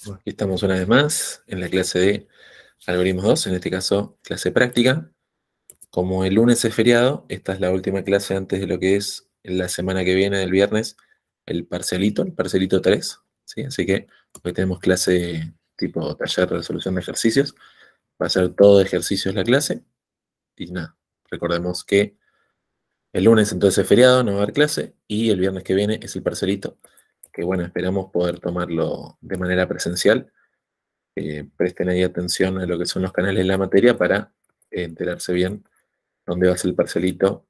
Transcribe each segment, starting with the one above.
Bueno, aquí estamos una vez más en la clase de algoritmos 2, en este caso clase práctica. Como el lunes es feriado, esta es la última clase antes de lo que es la semana que viene, del viernes, el parcelito 3, ¿sí? Así que hoy tenemos clase tipo taller de resolución de ejercicios. Va a ser todo de ejercicios la clase. Y nada, recordemos que el lunes entonces es feriado, no va a haber clase, y el viernes que viene es el parcelito, que bueno, esperamos poder tomarlo de manera presencial. Presten ahí atención a lo que son los canales de la materia para enterarse bien dónde va a ser el parcelito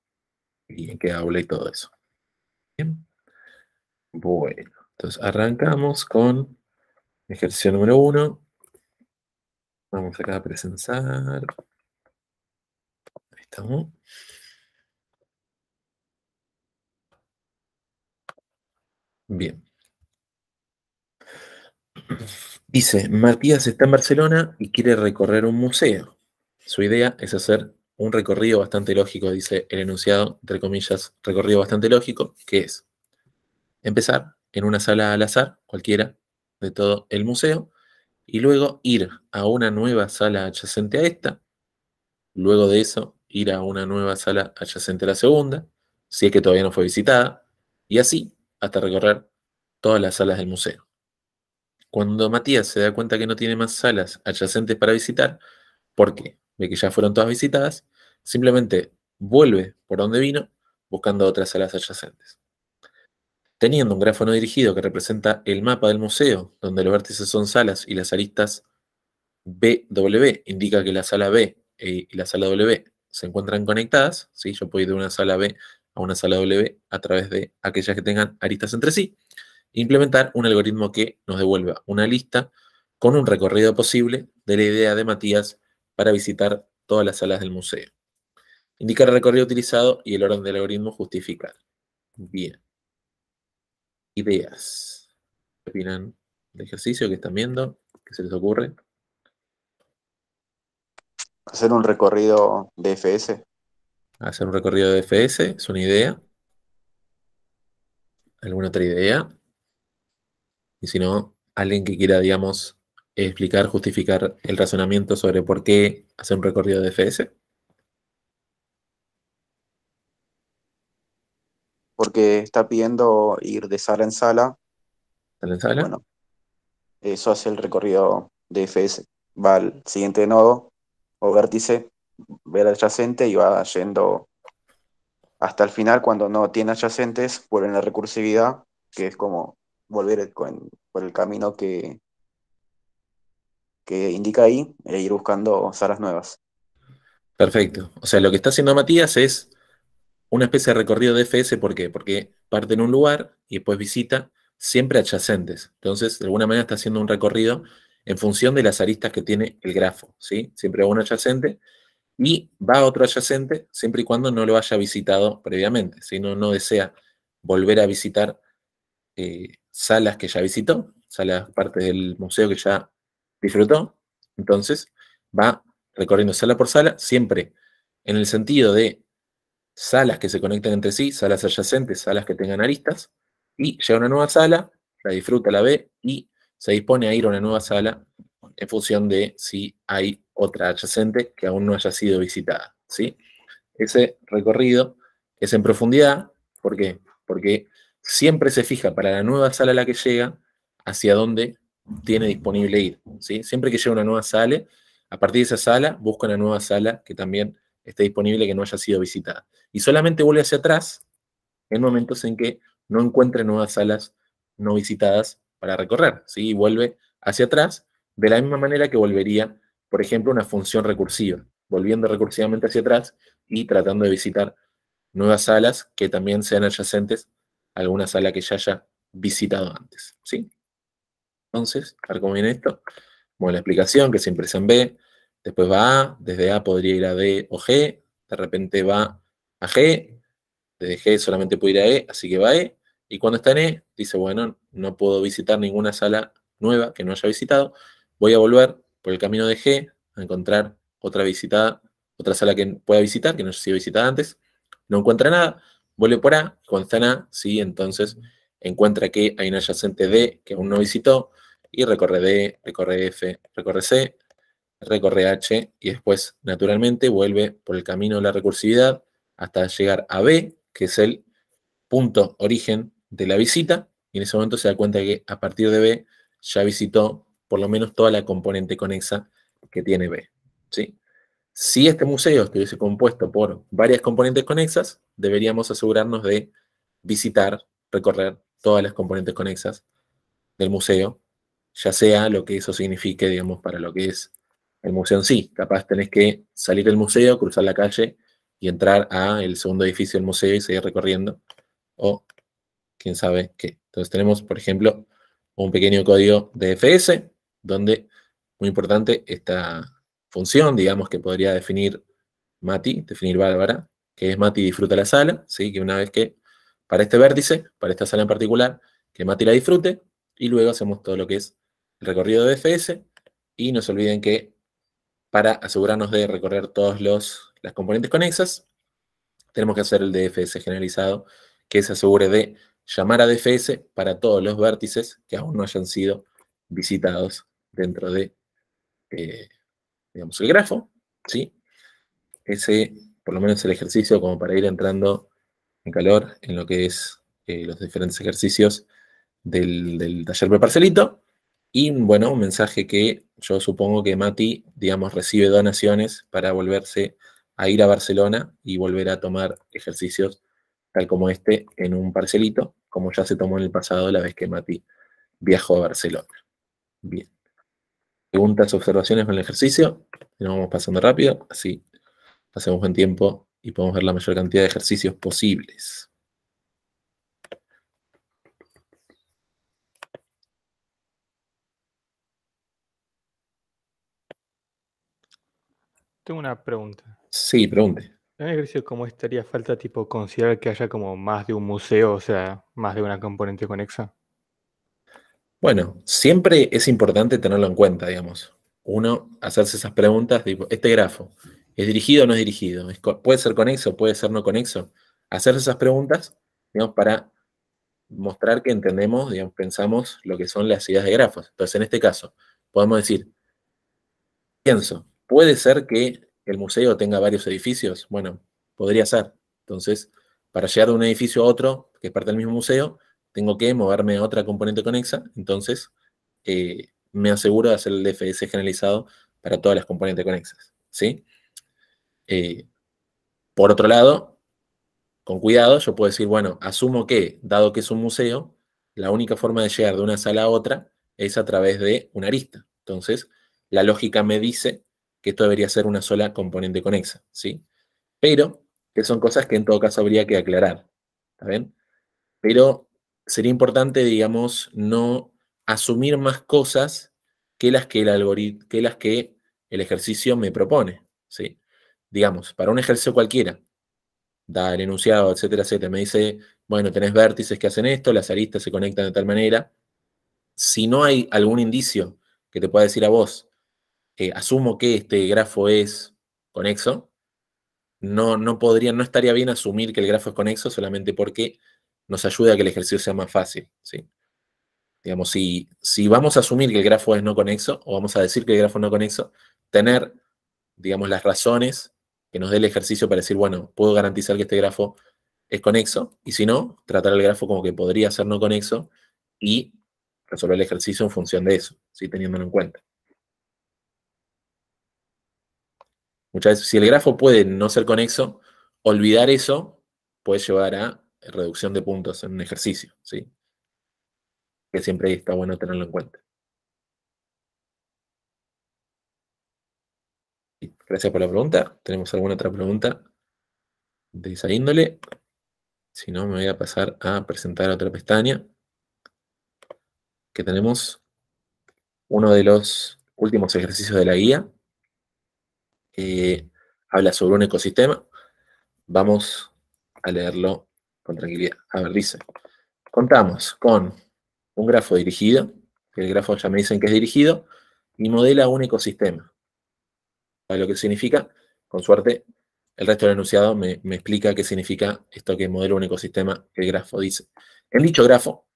y en qué aula y todo eso. Bien. Bueno, entonces arrancamos con ejercicio número 1. Vamos acá a presentar. Ahí estamos. Bien. Dice, Matías está en Barcelona y quiere recorrer un museo. Su idea es hacer un recorrido bastante lógico, dice el enunciado, entre comillas, recorrido bastante lógico, que es empezar en una sala al azar, cualquiera, de todo el museo, y luego ir a una nueva sala adyacente a esta, luego de eso ir a una nueva sala adyacente a la segunda, si es que todavía no fue visitada, y así hasta recorrer todas las salas del museo. Cuando Matías se da cuenta que no tiene más salas adyacentes para visitar, porque ve que ya fueron todas visitadas, simplemente vuelve por donde vino buscando otras salas adyacentes. Teniendo un grafo no dirigido que representa el mapa del museo, donde los vértices son salas y las aristas BW indica que la sala B y la sala W se encuentran conectadas, ¿sí? Yo puedo ir de una sala B a una sala W a través de aquellas que tengan aristas entre sí, e implementar un algoritmo que nos devuelva una lista con un recorrido posible de la idea de Matías para visitar todas las salas del museo. Indicar el recorrido utilizado y el orden del algoritmo justificar. Bien. Ideas. ¿Qué opinan del ejercicio que están viendo? ¿Qué se les ocurre? Hacer un recorrido de FS. Hacer un recorrido de FS es una idea. ¿Alguna otra idea? Y si no, alguien que quiera, digamos, explicar, justificar el razonamiento sobre por qué hacer un recorrido de FS. Porque está pidiendo ir de sala en sala ¿Está en y sala? bueno, eso hace el recorrido de FS. Va al siguiente nodo o vértice, ve al adyacente y va yendo hasta el final. Cuando no tiene adyacentes, vuelve en la recursividad, que es como volver por el camino que indica ahí e ir buscando salas nuevas. Perfecto. O sea, lo que está haciendo Matías es una especie de recorrido de FS. ¿Por qué? Porque parte en un lugar y después visita siempre adyacentes. Entonces, de alguna manera está haciendo un recorrido en función de las aristas que tiene el grafo, ¿sí? Siempre va un adyacente y va a otro adyacente siempre y cuando no lo haya visitado previamente. Si no, no desea volver a visitar salas que ya visitó, salas, partes del museo que ya disfrutó. Entonces va recorriendo sala por sala, siempre en el sentido de salas que se conectan entre sí, salas adyacentes, salas que tengan aristas, y llega a una nueva sala, la disfruta, la ve y se dispone a ir a una nueva sala en función de si hay otra adyacente que aún no haya sido visitada, ¿sí? Ese recorrido es en profundidad. ¿Por qué? Porque siempre se fija para la nueva sala a la que llega hacia dónde tiene disponible ir, ¿sí? Siempre que llega a una nueva sala, a partir de esa sala busca una nueva sala que también esté disponible, que no haya sido visitada. Y solamente vuelve hacia atrás en momentos en que no encuentre nuevas salas no visitadas para recorrer, ¿sí? Y vuelve hacia atrás de la misma manera que volvería, por ejemplo, una función recursiva, volviendo recursivamente hacia atrás y tratando de visitar nuevas salas que también sean adyacentes a alguna sala que ya haya visitado antes, ¿sí? Entonces, a ver cómo viene esto. Bueno, la explicación, que siempre es en B, después va A, desde A podría ir a D o G, de repente va a G, desde G solamente puede ir a E, así que va a E, y cuando está en E, dice, bueno, no puedo visitar ninguna sala nueva que no haya visitado, voy a volver por el camino de G a encontrar otra visitada, otra sala que pueda visitar, que no haya sido visitada antes, no encuentra nada, vuelve por A, cuando está en A, sí, entonces encuentra que hay un adyacente D que aún no visitó, y recorre D, recorre F, recorre C, recorre H, y después, naturalmente, vuelve por el camino de la recursividad hasta llegar a B, que es el punto origen de la visita, y en ese momento se da cuenta que a partir de B ya visitó por lo menos toda la componente conexa que tiene B, ¿sí? Si este museo estuviese compuesto por varias componentes conexas, deberíamos asegurarnos de visitar, recorrer todas las componentes conexas del museo, ya sea lo que eso signifique, digamos, para lo que es el museo en sí. Capaz tenés que salir del museo, cruzar la calle y entrar al segundo edificio del museo y seguir recorriendo, o quién sabe qué. Entonces tenemos, por ejemplo, un pequeño código de FS, donde, muy importante, esta función, digamos, que podría definir Mati, definir Bárbara, que es Mati disfruta la sala, ¿sí? Que una vez que, para este vértice, para esta sala en particular, que Mati la disfrute, y luego hacemos todo lo que es el recorrido de FS, y no se olviden que para asegurarnos de recorrer todas las componentes conexas, tenemos que hacer el DFS generalizado, que se asegure de llamar a DFS para todos los vértices que aún no hayan sido visitados dentro de, digamos, el grafo, ¿sí? Ese, por lo menos el ejercicio como para ir entrando en calor en lo que es los diferentes ejercicios del taller de parcelito. Y bueno, un mensaje que yo supongo que Mati, digamos, recibe donaciones para volverse a ir a Barcelona y volver a tomar ejercicios tal como este en un parcelito, como ya se tomó en el pasado la vez que Mati viajó a Barcelona. Bien. Preguntas, observaciones con el ejercicio. Y nos vamos pasando rápido, así hacemos buen tiempo y podemos ver la mayor cantidad de ejercicios posibles. Tengo una pregunta. Sí, pregunte. En un ejercicio como este haría falta tipo considerar que haya como más de un museo, o sea, más de una componente conexa. Bueno, siempre es importante tenerlo en cuenta, digamos. Uno, hacerse esas preguntas, tipo, ¿este grafo es dirigido o no es dirigido? ¿Puede ser conexo, puede ser no conexo? Hacerse esas preguntas, digamos, para mostrar que entendemos, digamos, pensamos lo que son las ideas de grafos. Entonces, en este caso, podemos decir, pienso, ¿puede ser que el museo tenga varios edificios? Bueno, podría ser. Entonces, para llegar de un edificio a otro, que es parte del mismo museo, tengo que moverme a otra componente conexa. Entonces, me aseguro de hacer el DFS generalizado para todas las componentes conexas, ¿sí? Por otro lado, con cuidado, yo puedo decir, bueno, asumo que, dado que es un museo, la única forma de llegar de una sala a otra es a través de una arista. Entonces, la lógica me dice que esto debería ser una sola componente conexa, ¿sí? Pero, que son cosas que en todo caso habría que aclarar, ¿está bien? Pero sería importante, digamos, no asumir más cosas que las que el ejercicio me propone, ¿sí? Digamos, para un ejercicio cualquiera, da el enunciado, etcétera, etcétera, me dice, bueno, tenés vértices que hacen esto, las aristas se conectan de tal manera. Si no hay algún indicio que te pueda decir a vos, asumo que este grafo es conexo, no estaría bien asumir que el grafo es conexo solamente porque nos ayuda a que el ejercicio sea más fácil, ¿sí? Digamos, si vamos a asumir que el grafo es no conexo, o vamos a decir que el grafo es no conexo, tener, digamos, las razones que nos dé el ejercicio para decir, bueno, puedo garantizar que este grafo es conexo, y si no, tratar el grafo como que podría ser no conexo y resolver el ejercicio en función de eso, ¿sí? Teniéndolo en cuenta. Muchas veces, si el grafo puede no ser conexo, olvidar eso puede llevar a reducción de puntos en un ejercicio, ¿sí? Que siempre está bueno tenerlo en cuenta. Gracias por la pregunta. ¿Tenemos alguna otra pregunta de esa índole? Si no, me voy a pasar a presentar otra pestaña, que tenemos uno de los últimos ejercicios de la guía, que habla sobre un ecosistema. Vamos a leerlo con tranquilidad. A ver, dice, contamos con un grafo dirigido, que el grafo ya me dicen que es dirigido, y modela un ecosistema. ¿Sabe lo que significa? Con suerte, el resto del enunciado me explica qué significa esto que modela un ecosistema que el grafo dice. En dicho grafo,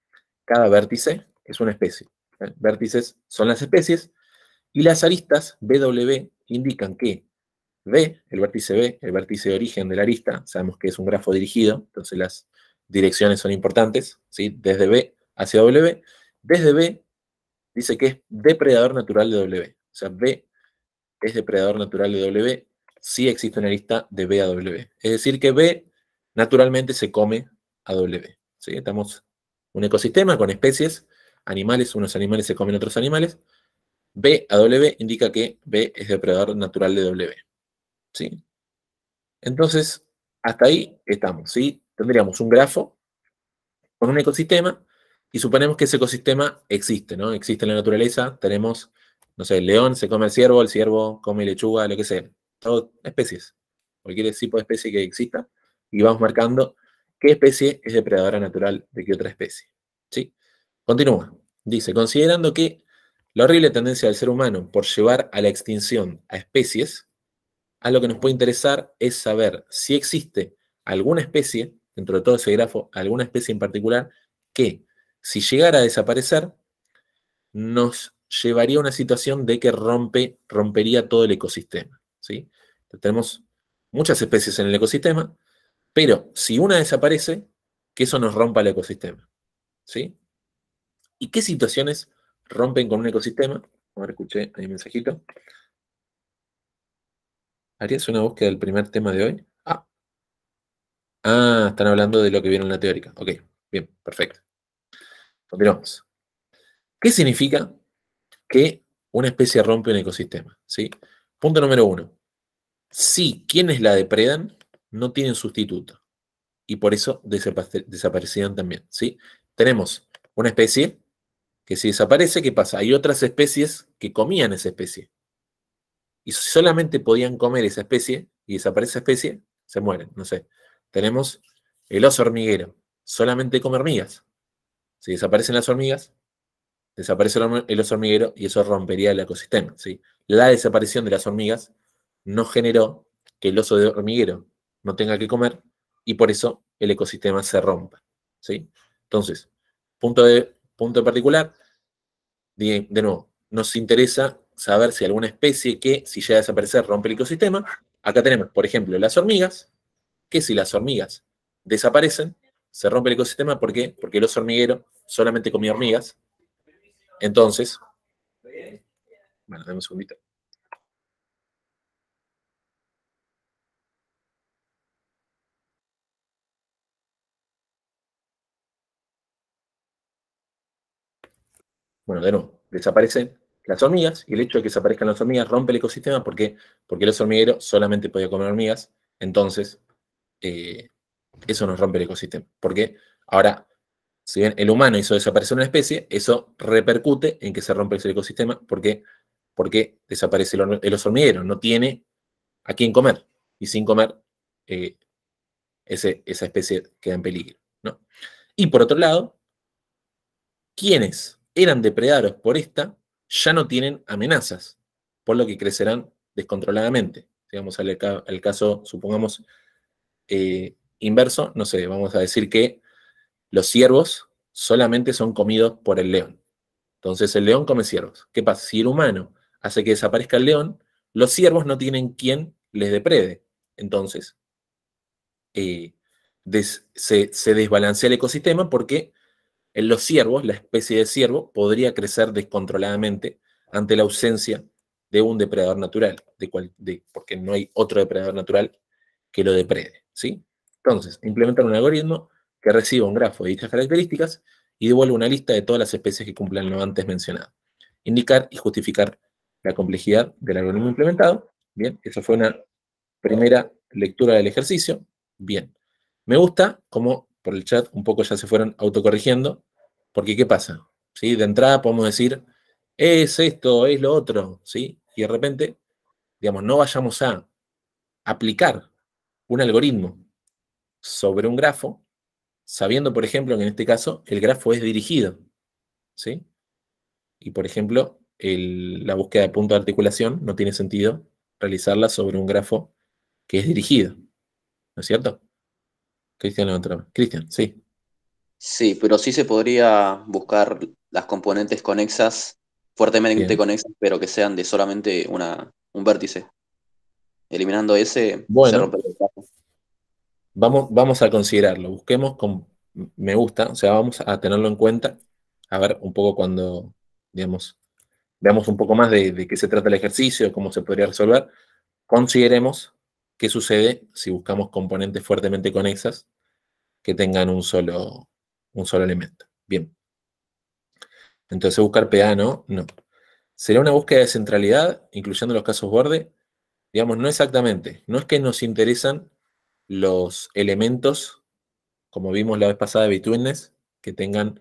cada vértice es una especie. Vértices son las especies, y las aristas BW indican que B, el vértice de origen de la arista, sabemos que es un grafo dirigido, entonces las direcciones son importantes, ¿sí? Desde B hacia W. Desde B dice que es depredador natural de W. O sea, B es depredador natural de W, si existe una arista de B a W. Es decir, que B naturalmente se come a W. ¿Sí? Estamos un ecosistema con especies, animales, unos animales se comen otros animales. B a W indica que B es depredador natural de W. ¿Sí? Entonces, hasta ahí estamos. ¿Sí? Tendríamos un grafo con un ecosistema y suponemos que ese ecosistema existe, ¿no? Existe en la naturaleza. Tenemos, no sé, el león se come al ciervo, el ciervo come lechuga, lo que sea. Todo especies. Cualquier tipo de especie que exista. Y vamos marcando qué especie es depredadora natural de qué otra especie. ¿Sí? Continúa. Dice, considerando que la horrible tendencia del ser humano por llevar a la extinción a especies, a lo que nos puede interesar es saber si existe alguna especie, dentro de todo ese grafo, alguna especie en particular, que si llegara a desaparecer, nos llevaría a una situación de que rompería todo el ecosistema. ¿Sí? Entonces, tenemos muchas especies en el ecosistema, pero si una desaparece, que eso nos rompa el ecosistema. ¿Sí? ¿Y qué situaciones rompen con un ecosistema? A ver, escuché ahí un mensajito. ¿Harías una búsqueda del primer tema de hoy? Están hablando de lo que vieron en la teórica. Ok, bien, perfecto. Continuamos. ¿Qué significa que una especie rompe un ecosistema? ¿Sí? Punto número 1. Si quienes la depredan no tienen sustituto y por eso desaparecían también. ¿Sí? Tenemos una especie que si desaparece, ¿qué pasa? Hay otras especies que comían esa especie. Y si solamente podían comer esa especie y desaparece esa especie, se mueren. No sé. Tenemos el oso hormiguero. Solamente come hormigas. Si desaparecen las hormigas, desaparece el oso hormiguero y eso rompería el ecosistema. ¿Sí? La desaparición de las hormigas no generó que el oso de hormiguero no tenga que comer y por eso el ecosistema se rompa. ¿Sí? Entonces, punto de particular, de nuevo, nos interesa saber si alguna especie que, si llega a desaparecer, rompe el ecosistema. Acá tenemos, por ejemplo, las hormigas, que si las hormigas desaparecen, se rompe el ecosistema. ¿Por qué? Porque el oso hormiguero solamente comía hormigas. Entonces, bueno, dame un segundito. Bueno, de nuevo, desaparecen las hormigas y el hecho de que desaparezcan las hormigas rompe el ecosistema. ¿Por qué? Porque el oso hormiguero solamente podía comer hormigas. Entonces, eso nos rompe el ecosistema. ¿Por qué? Ahora, si bien el humano hizo desaparecer una especie, eso repercute en que se rompe el ecosistema. ¿Por qué? Porque desaparece el oso hormiguero, no tiene a quién comer. Y sin comer, esa especie queda en peligro, ¿no? Y por otro lado, quienes eran depredados por esta ya no tienen amenazas, por lo que crecerán descontroladamente. Si vamos al caso, supongamos, inverso, no sé, vamos a decir que los ciervos solamente son comidos por el león. Entonces el león come ciervos. ¿Qué pasa? Si el humano hace que desaparezca el león, los ciervos no tienen quien les deprede. Entonces, se desbalancea el ecosistema porque en los ciervos, la especie de ciervo podría crecer descontroladamente ante la ausencia de un depredador natural, porque no hay otro depredador natural que lo deprede. ¿Sí? Entonces, implementar un algoritmo que reciba un grafo de dichas características y devuelva una lista de todas las especies que cumplan lo antes mencionado. Indicar y justificar la complejidad del algoritmo implementado. Bien, esa fue una primera lectura del ejercicio. Bien. Me gusta cómo por el chat un poco ya se fueron autocorrigiendo, porque ¿qué pasa? ¿Sí? De entrada podemos decir, es esto, es lo otro, ¿sí? Y de repente, digamos, no vayamos a aplicar un algoritmo sobre un grafo, sabiendo, por ejemplo, que en este caso el grafo es dirigido, ¿sí? Y, por ejemplo, la búsqueda de punto de articulación no tiene sentido realizarla sobre un grafo que es dirigido, ¿no es cierto? Cristian levantó la mano. Cristian, sí. Sí, pero sí se podría buscar las componentes conexas, fuertemente Bien. conexas, pero que sean de solamente un vértice. Eliminando ese, se Bueno, rompe el caso. vamos a considerarlo. Busquemos con, me gusta, o sea, vamos a tenerlo en cuenta. A ver, un poco cuando, digamos, veamos un poco más de qué se trata el ejercicio, cómo se podría resolver. Consideremos qué sucede si buscamos componentes fuertemente conexas que tengan un solo elemento. Bien. Entonces, buscar PA, ¿no? No. ¿Sería una búsqueda de centralidad, incluyendo los casos borde? Digamos, no exactamente. No es que nos interesan los elementos, como vimos la vez pasada de Betweenness, que tengan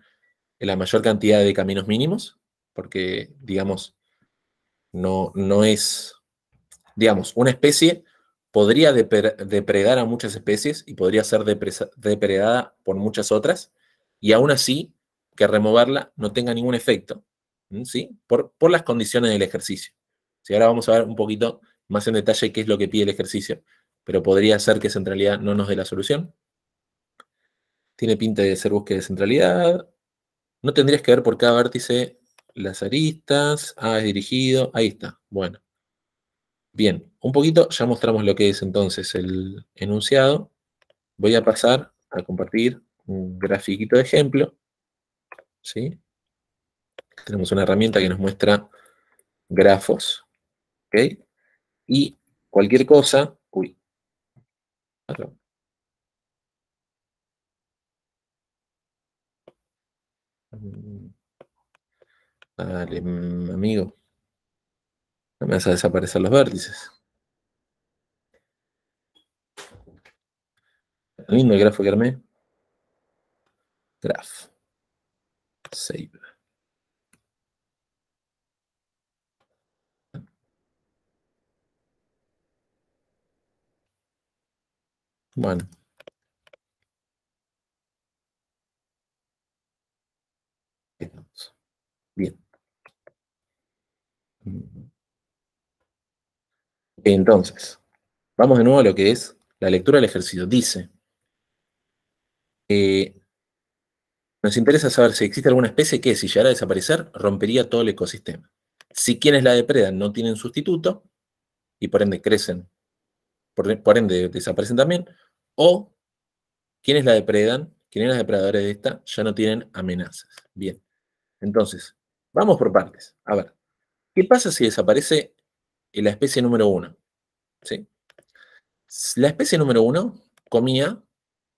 la mayor cantidad de caminos mínimos, porque, digamos, no es, digamos, una especie podría depredar a muchas especies y podría ser depredada por muchas otras, y aún así que removerla no tenga ningún efecto, ¿sí? Por las condiciones del ejercicio. Sí, ahora vamos a ver un poquito más en detalle qué es lo que pide el ejercicio, pero podría ser que centralidad no nos dé la solución. Tiene pinta de ser búsqueda de centralidad. No tendrías que ver por cada vértice las aristas. Ah, es dirigido. Ahí está. Bueno. Bien, un poquito ya mostramos lo que es entonces el enunciado. Voy a pasar a compartir un grafiquito de ejemplo. ¿Sí? Tenemos una herramienta que nos muestra grafos. ¿Ok? Y cualquier cosa. Uy. Acá. Dale, amigo. No me vas a desaparecer los vértices. Lindo el grafo que armé. Graph. Save. Bueno. Bien. Entonces, vamos de nuevo a lo que es la lectura del ejercicio. Dice, nos interesa saber si existe alguna especie que, si llegara a desaparecer, rompería todo el ecosistema. Si quienes la depredan no tienen sustituto, y por ende crecen, por ende desaparecen también, o quienes la depredan, quienes los depredadores de esta, ya no tienen amenazas. Bien, entonces, vamos por partes. A ver, ¿qué pasa si desaparece la especie número 1? ¿Sí? La especie número 1 comía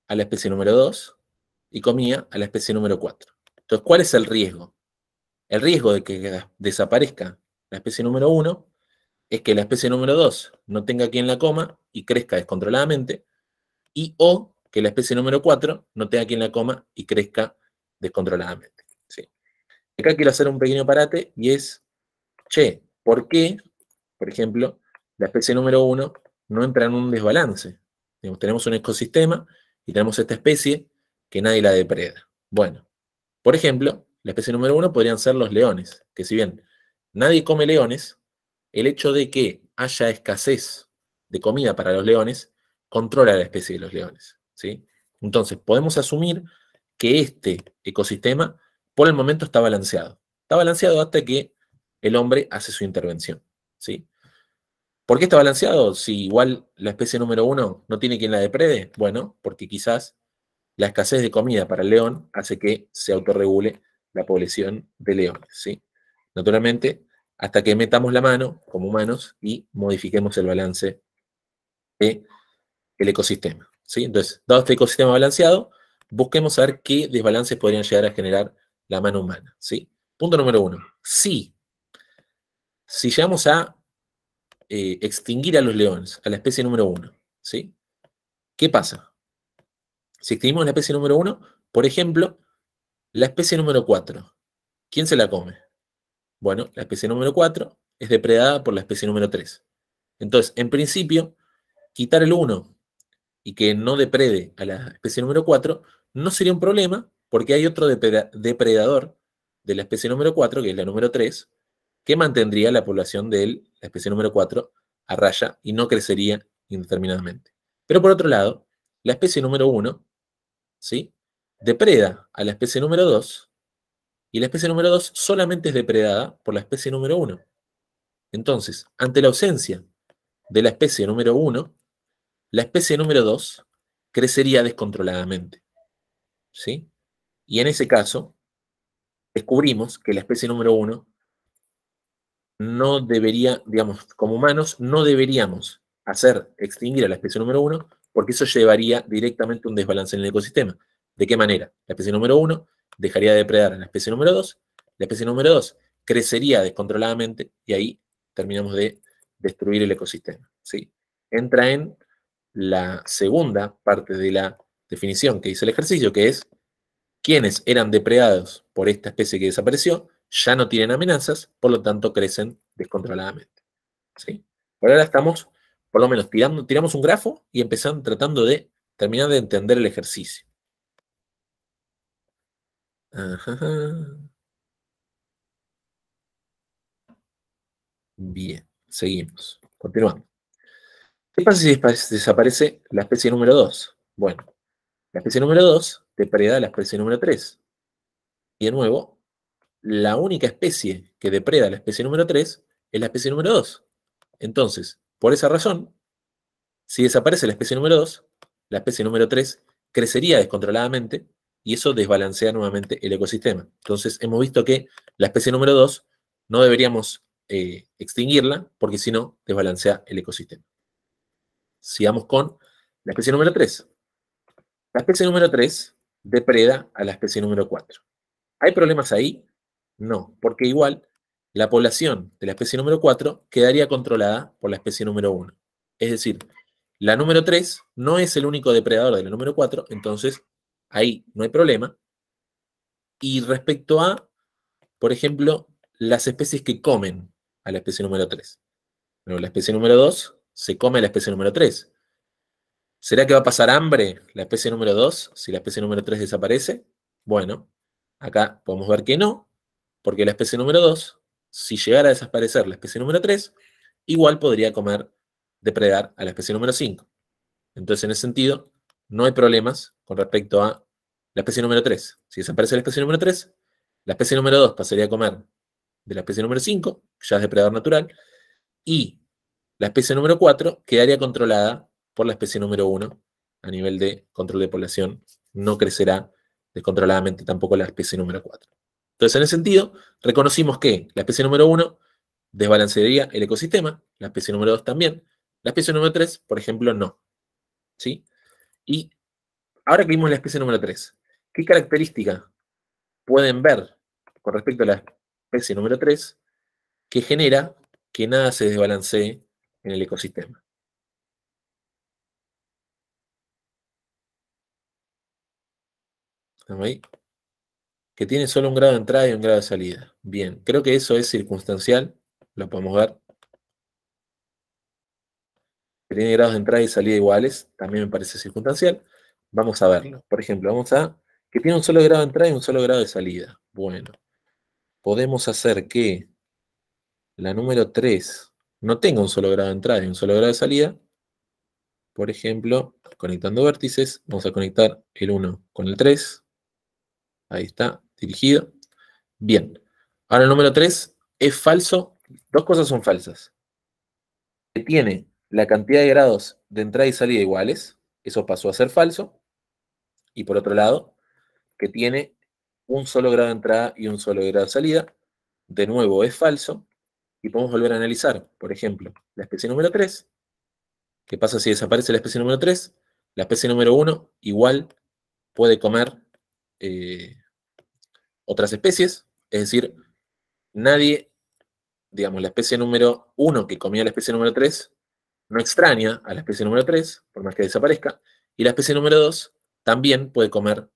a la especie número 2 y comía a la especie número 4. Entonces, ¿cuál es el riesgo? El riesgo de que desaparezca la especie número 1 es que la especie número 2 no tenga quien la coma y crezca descontroladamente, y o que la especie número 4 no tenga quien la coma y crezca descontroladamente. ¿Sí? Acá quiero hacer un pequeño parate y es, che, ¿por qué, por ejemplo, la especie número 1 no entra en un desbalance? Digamos, tenemos un ecosistema y tenemos esta especie que nadie la depreda. Bueno, por ejemplo, la especie número 1 podrían ser los leones, que si bien nadie come leones, el hecho de que haya escasez de comida para los leones controla la especie de los leones, ¿sí? Entonces, podemos asumir que este ecosistema por el momento está balanceado. Está balanceado hasta que el hombre hace su intervención, ¿sí? ¿Por qué está balanceado? Si igual la especie número 1 no tiene quien la deprede, bueno, porque quizás la escasez de comida para el león hace que se autorregule la población de leones, ¿sí? Naturalmente, hasta que metamos la mano como humanos y modifiquemos el balance del ecosistema, ¿sí? Entonces, dado este ecosistema balanceado, busquemos saber qué desbalances podrían llegar a generar la mano humana, ¿sí? Punto número 1. Si llegamos a extinguir a los leones, a la especie número 1, ¿sí? ¿Qué pasa? Si extinguimos la especie número 1, por ejemplo, la especie número 4, ¿quién se la come? Bueno, la especie número 4 es depredada por la especie número 3. Entonces, en principio, quitar el 1 y que no deprede a la especie número 4 no sería un problema porque hay otro depredador de la especie número 4, que es la número 3, que mantendría la población de la especie número 4 a raya y no crecería indeterminadamente. Pero por otro lado, la especie número 1, ¿sí?, depreda a la especie número 2 y la especie número 2 solamente es depredada por la especie número 1. Entonces, ante la ausencia de la especie número 1, la especie número 2 crecería descontroladamente, ¿sí? Y en ese caso, descubrimos que la especie número 1 no debería, digamos, como humanos, no deberíamos hacer extinguir a la especie número 1 porque eso llevaría directamente a un desbalance en el ecosistema. ¿De qué manera? La especie número 1 dejaría de depredar a la especie número 2, la especie número 2 crecería descontroladamente y ahí terminamos de destruir el ecosistema, ¿sí? Entra en la segunda parte de la definición que dice el ejercicio, que es quienes eran depredados por esta especie que desapareció ya no tienen amenazas, por lo tanto crecen descontroladamente, ¿sí? Por ahora estamos, por lo menos, tiramos un grafo y empezando tratando de terminar de entender el ejercicio. Ajá. Bien, seguimos. Continuamos. ¿Qué pasa si desaparece la especie número 2? Bueno, la especie número 2 depreda a la especie número 3. Y de nuevo, la única especie que depreda a la especie número 3 es la especie número 2. Entonces, por esa razón, si desaparece la especie número 2, la especie número 3 crecería descontroladamente y eso desbalancea nuevamente el ecosistema. Entonces, hemos visto que la especie número 2 no deberíamos extinguirla porque si no, desbalancea el ecosistema. Sigamos con la especie número 3. La especie número 3 depreda a la especie número 4. ¿Hay problemas ahí? No, porque igual la población de la especie número 4 quedaría controlada por la especie número 1. Es decir, la número 3 no es el único depredador de la número 4, entonces ahí no hay problema. Y respecto a, por ejemplo, las especies que comen a la especie número 3. Bueno, la especie número 2 se come a la especie número 3. ¿Será que va a pasar hambre la especie número 2 si la especie número 3 desaparece? Bueno, acá podemos ver que no, porque la especie número 2, si llegara a desaparecer la especie número 3, igual podría depredar a la especie número 5. Entonces, en ese sentido, no hay problemas con respecto a la especie número 3. Si desaparece la especie número 3, la especie número 2 pasaría a comer de la especie número 5, que ya es depredador natural, y la especie número 4 quedaría controlada por la especie número 1 a nivel de control de población. No crecerá descontroladamente tampoco la especie número 4. Entonces, en ese sentido, reconocimos que la especie número 1 desbalancearía el ecosistema, la especie número 2 también, la especie número 3, por ejemplo, no. ¿Sí? Y ahora que vimos la especie número 3, ¿qué característica pueden ver con respecto a la especie número 3 que genera que nada se desbalancee en el ecosistema? ¿Estamos ahí? Que tiene solo un grado de entrada y un grado de salida. Bien, creo que eso es circunstancial, lo podemos ver. Que tiene grados de entrada y salida iguales, también me parece circunstancial. Vamos a verlo. Por ejemplo, vamos a que tiene un solo grado de entrada y un solo grado de salida. Bueno, podemos hacer que la número 3 no tenga un solo grado de entrada y un solo grado de salida. Por ejemplo, conectando vértices, vamos a conectar el 1 con el 3. Ahí está, dirigido. Bien. Ahora el número 3 es falso. Dos cosas son falsas. Que tiene la cantidad de grados de entrada y salida iguales. Eso pasó a ser falso. Y por otro lado, que tiene un solo grado de entrada y un solo grado de salida. De nuevo es falso. Y podemos volver a analizar, por ejemplo, la especie número 3. ¿Qué pasa si desaparece la especie número 3? La especie número 1 igual puede comer otras especies. Es decir, nadie, digamos, la especie número 1 que comía la especie número 3 no extraña a la especie número 3, por más que desaparezca. Y la especie número 2 también puede comer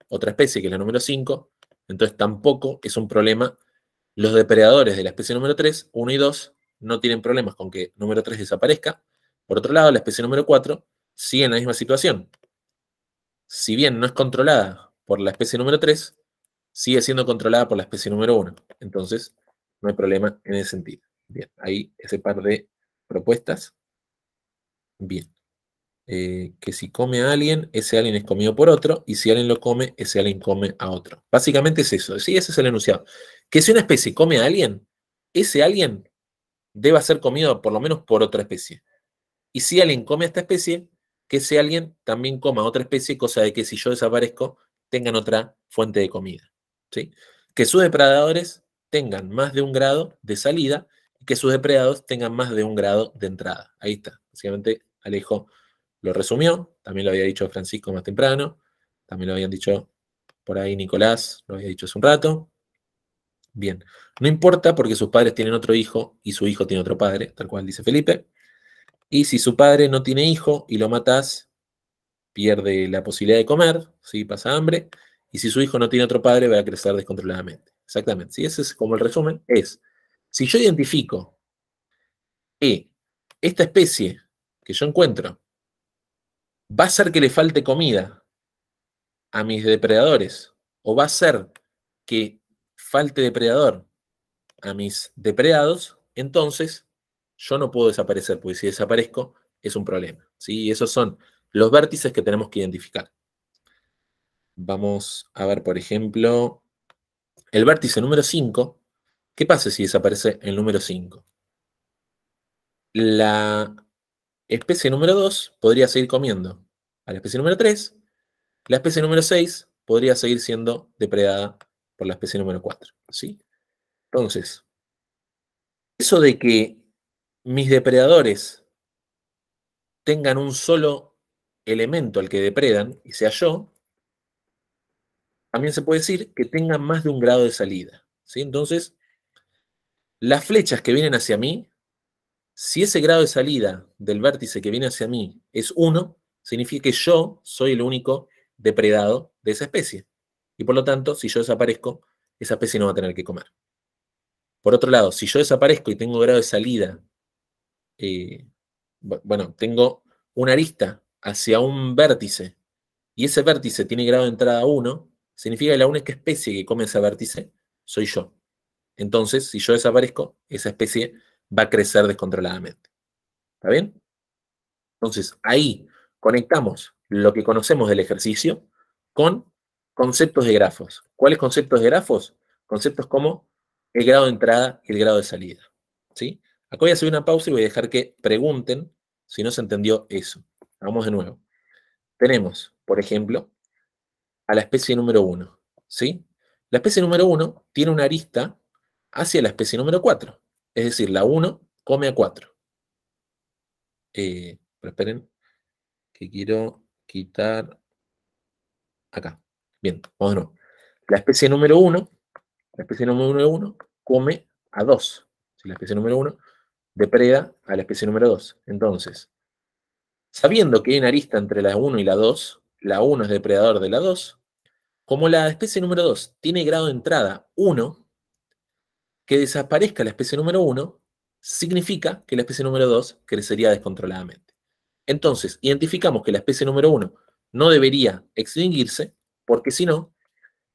otra especie, que es la número 5. Entonces tampoco es un problema. Los depredadores de la especie número 3, 1 y 2, no tienen problemas con que número 3 desaparezca. Por otro lado, la especie número 4 sigue en la misma situación. Si bien no es controlada por la especie número 3, sigue siendo controlada por la especie número 1. Entonces, no hay problema en ese sentido. Bien, ahí ese par de propuestas. Bien. que si come a alguien, ese alguien es comido por otro, y si alguien lo come, ese alguien come a otro. Básicamente es eso, ¿sí? Ese es el enunciado. Que si una especie come a alguien, ese alguien deba ser comido por lo menos por otra especie. Y si alguien come a esta especie, que ese alguien también coma a otra especie, cosa de que si yo desaparezco, tengan otra fuente de comida. ¿Sí? Que sus depredadores tengan más de un grado de salida y que sus depredadores tengan más de un grado de entrada. Ahí está. Básicamente, Alejo lo resumió, también lo había dicho Francisco más temprano, también lo habían dicho por ahí Nicolás, lo había dicho hace un rato. Bien, no importa porque sus padres tienen otro hijo y su hijo tiene otro padre, tal cual dice Felipe. Y si su padre no tiene hijo y lo matas, pierde la posibilidad de comer, ¿sí? Pasa hambre. Y si su hijo no tiene otro padre, va a crecer descontroladamente. Exactamente. ¿Sí? Ese es como el resumen. Es, si yo identifico que esta especie que yo encuentro va a hacer que le falte comida a mis depredadores, o va a hacer que falte depredador a mis depredados, entonces yo no puedo desaparecer, porque si desaparezco es un problema. ¿Sí? Y esos son los vértices que tenemos que identificar. Vamos a ver, por ejemplo, el vértice número 5. ¿Qué pasa si desaparece el número 5? La especie número 2 podría seguir comiendo a la especie número 3. La especie número 6 podría seguir siendo depredada por la especie número 4. ¿Sí? Entonces, eso de que mis depredadores tengan un solo elemento al que depredan, y sea yo, también se puede decir que tengan más de un grado de salida. ¿Sí? Entonces, las flechas que vienen hacia mí, si ese grado de salida del vértice que viene hacia mí es 1, significa que yo soy el único depredado de esa especie. Y por lo tanto, si yo desaparezco, esa especie no va a tener que comer. Por otro lado, si yo desaparezco y tengo grado de salida, bueno, tengo una arista hacia un vértice y ese vértice tiene grado de entrada 1, significa que la única especie que come ese vértice soy yo. Entonces, si yo desaparezco, esa especie va a crecer descontroladamente. ¿Está bien? Entonces, ahí conectamos lo que conocemos del ejercicio con conceptos de grafos. ¿Cuáles conceptos de grafos? Conceptos como el grado de entrada y el grado de salida. ¿Sí? Acá voy a hacer una pausa y voy a dejar que pregunten si no se entendió eso. Vamos de nuevo. Tenemos, por ejemplo, a la especie número 1. ¿Sí? La especie número 1 tiene una arista hacia la especie número 4. Es decir, la 1 come a 4. Pero esperen, que quiero quitar acá. Bien, vamos de nuevo. La especie número 1, come a 2. Si la especie número 1 depreda a la especie número 2. Entonces, sabiendo que hay una arista entre la 1 y la 2, la 1 es depredador de la 2, como la especie número 2 tiene grado de entrada 1, que desaparezca la especie número 1 significa que la especie número 2 crecería descontroladamente. Entonces, identificamos que la especie número 1 no debería extinguirse, porque si no,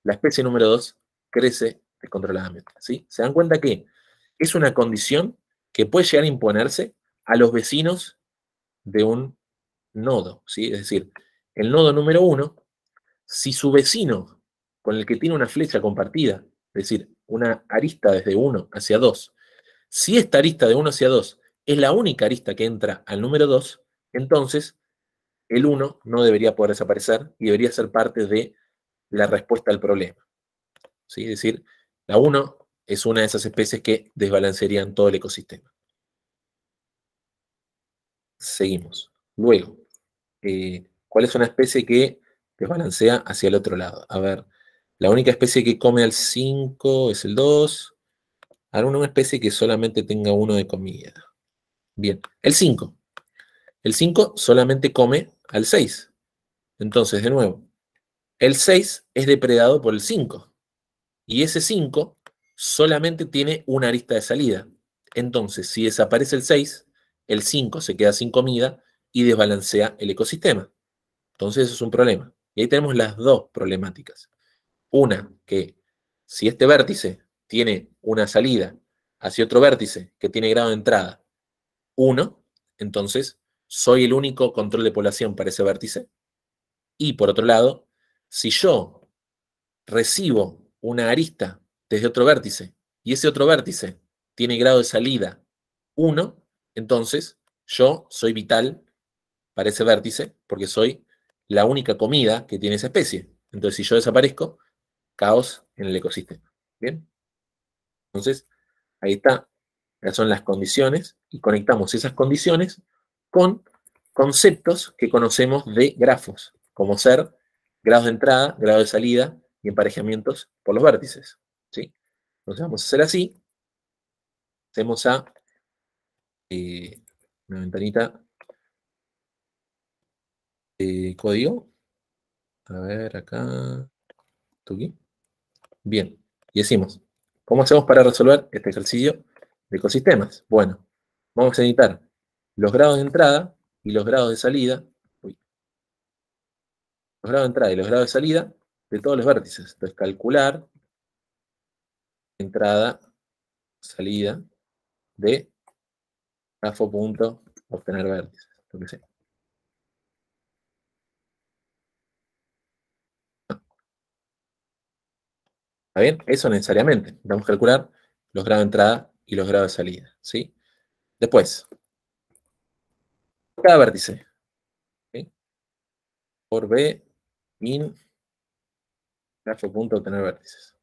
la especie número 2 crece descontroladamente. ¿Sí? Se dan cuenta que es una condición que puede llegar a imponerse a los vecinos de un nodo. ¿Sí? Es decir, el nodo número 1, si su vecino con el que tiene una flecha compartida, es decir, una arista desde 1 hacia 2, si esta arista de 1 hacia 2 es la única arista que entra al número 2, entonces el 1 no debería poder desaparecer y debería ser parte de la respuesta al problema. ¿Sí? Es decir, la 1 es una de esas especies que desbalancearían todo el ecosistema. Seguimos. Luego, ¿cuál es una especie que desbalancea hacia el otro lado? A ver, la única especie que come al 5 es el 2. Ahora una especie que solamente tenga 1 de comida. Bien, el 5. El 5 solamente come al 6. Entonces, de nuevo, el 6 es depredado por el 5. Y ese 5 solamente tiene una arista de salida. Entonces, si desaparece el 6, el 5 se queda sin comida y desbalancea el ecosistema. Entonces, eso es un problema. Y ahí tenemos las dos problemáticas. Una, que si este vértice tiene una salida hacia otro vértice que tiene grado de entrada 1, entonces soy el único control de población para ese vértice. Y por otro lado, si yo recibo una arista desde otro vértice y ese otro vértice tiene grado de salida 1, entonces yo soy vital para ese vértice porque soy la única comida que tiene esa especie. Entonces, si yo desaparezco, caos en el ecosistema. ¿Bien? Entonces, ahí está. Esas son las condiciones y conectamos esas condiciones con conceptos que conocemos de grafos, como ser grados de entrada, grados de salida y emparejamientos por los vértices. ¿Sí? Entonces vamos a hacer así. Hacemos una ventanita de código. A ver, acá. Aquí. Bien. Y decimos, ¿cómo hacemos para resolver este ejercicio de ecosistemas? Bueno, vamos a necesitar los grados de entrada y los grados de salida. Los grados de entrada y los grados de salida de todos los vértices. Entonces, calcular entrada, salida de grafo.obtener vértices. Lo que sea. ¿Está bien? Eso necesariamente. Vamos a calcular los grados de entrada y los grados de salida. ¿Sí? Después, cada vértice. ¿Sí? Por B in grafo.obtener vértices.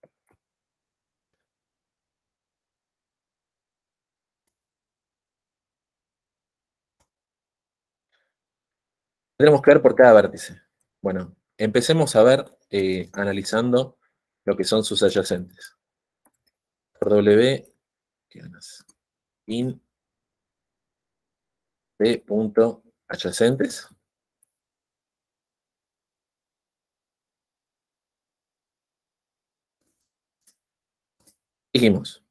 Tenemos que ver por cada vértice. Bueno, empecemos a ver analizando lo que son sus adyacentes. Por W, ¿qué ganas? In B punto adyacentes. Dijimos.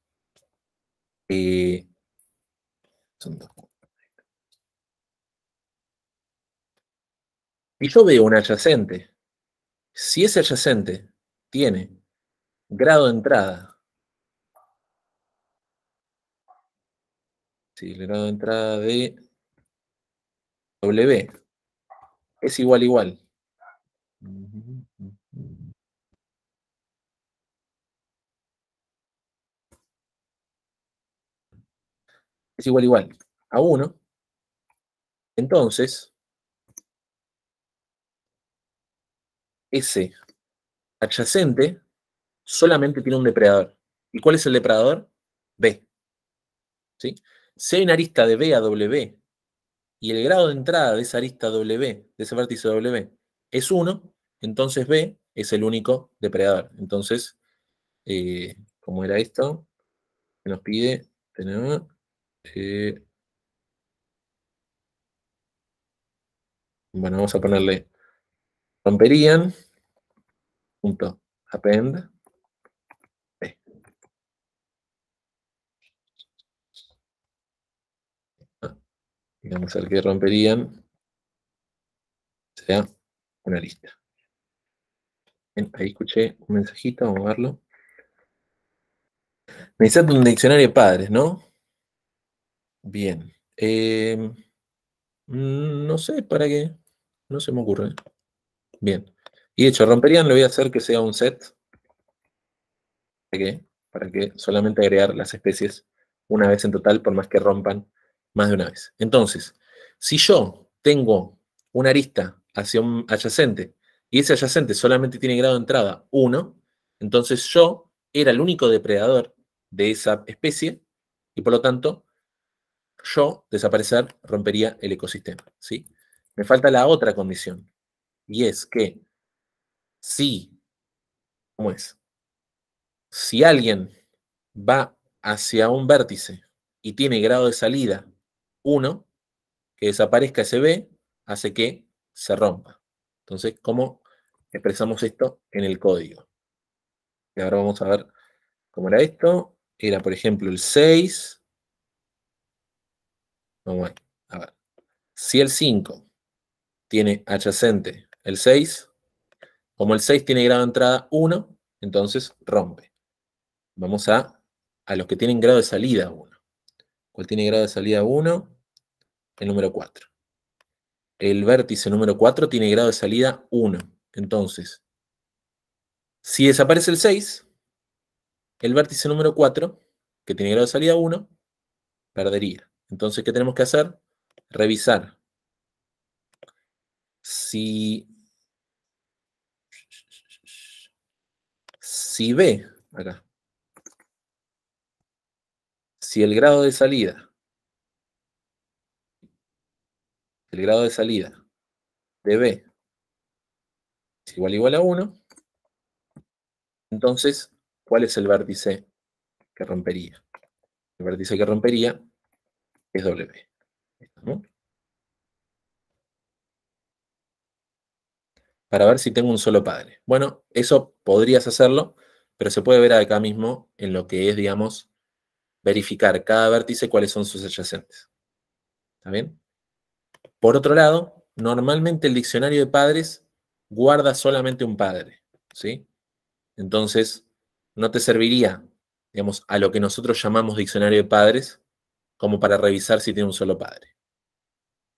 Son dos. Y yo veo un adyacente. Si ese adyacente tiene grado de entrada, si el grado de entrada de W es igual. Es igual a 1, entonces ese adyacente solamente tiene un depredador. ¿Y cuál es el depredador? B. ¿Sí? Si hay una arista de B a W y el grado de entrada de esa arista W, de ese vértice W, es 1, entonces B es el único depredador. Entonces, ¿cómo era esto? Que nos pide, tenemos, bueno, vamos a ponerle romperían, punto append, B. Y vamos a ver que romperían sea una lista. Bien, ahí escuché un mensajito, vamos a verlo. Necesito un diccionario de padres, ¿no? Bien. No sé para qué. No se me ocurre. Bien. Y de hecho, romperían, le voy a hacer que sea un set. ¿De qué? Para que solamente agregar las especies una vez en total, por más que rompan más de una vez. Entonces, si yo tengo una arista hacia un adyacente y ese adyacente solamente tiene grado de entrada 1, entonces yo era el único depredador de esa especie y por lo tanto yo, desaparecer, rompería el ecosistema. ¿Sí? Me falta la otra condición y es que si, ¿cómo es? Si alguien va hacia un vértice y tiene grado de salida 1, que desaparezca ese B, hace que se rompa. Entonces, ¿cómo expresamos esto en el código? Y ahora vamos a ver cómo era esto. Era, por ejemplo, el 6. Vamos a ver. Si el 5 tiene adyacente el 6, como el 6 tiene grado de entrada 1, entonces rompe. Vamos a los que tienen grado de salida 1. ¿Cuál tiene grado de salida 1? El número 4. el vértice número 4 tiene grado de salida 1. Entonces, si desaparece el 6, el vértice número 4, que tiene grado de salida 1, perdería. Entonces, ¿qué tenemos que hacer? Revisar si B, acá, si el grado de salida de B es igual a 1, entonces, ¿cuál es el vértice que rompería? El vértice que rompería es W. ¿No? Para ver si tengo un solo padre. Bueno, eso podrías hacerlo, pero se puede ver acá mismo en lo que es, digamos, verificar cada vértice cuáles son sus adyacentes. ¿Está bien? Por otro lado, normalmente el diccionario de padres guarda solamente un padre, ¿sí? Entonces, no te serviría, digamos, a lo que nosotros llamamos diccionario de padres como para revisar si tiene un solo padre.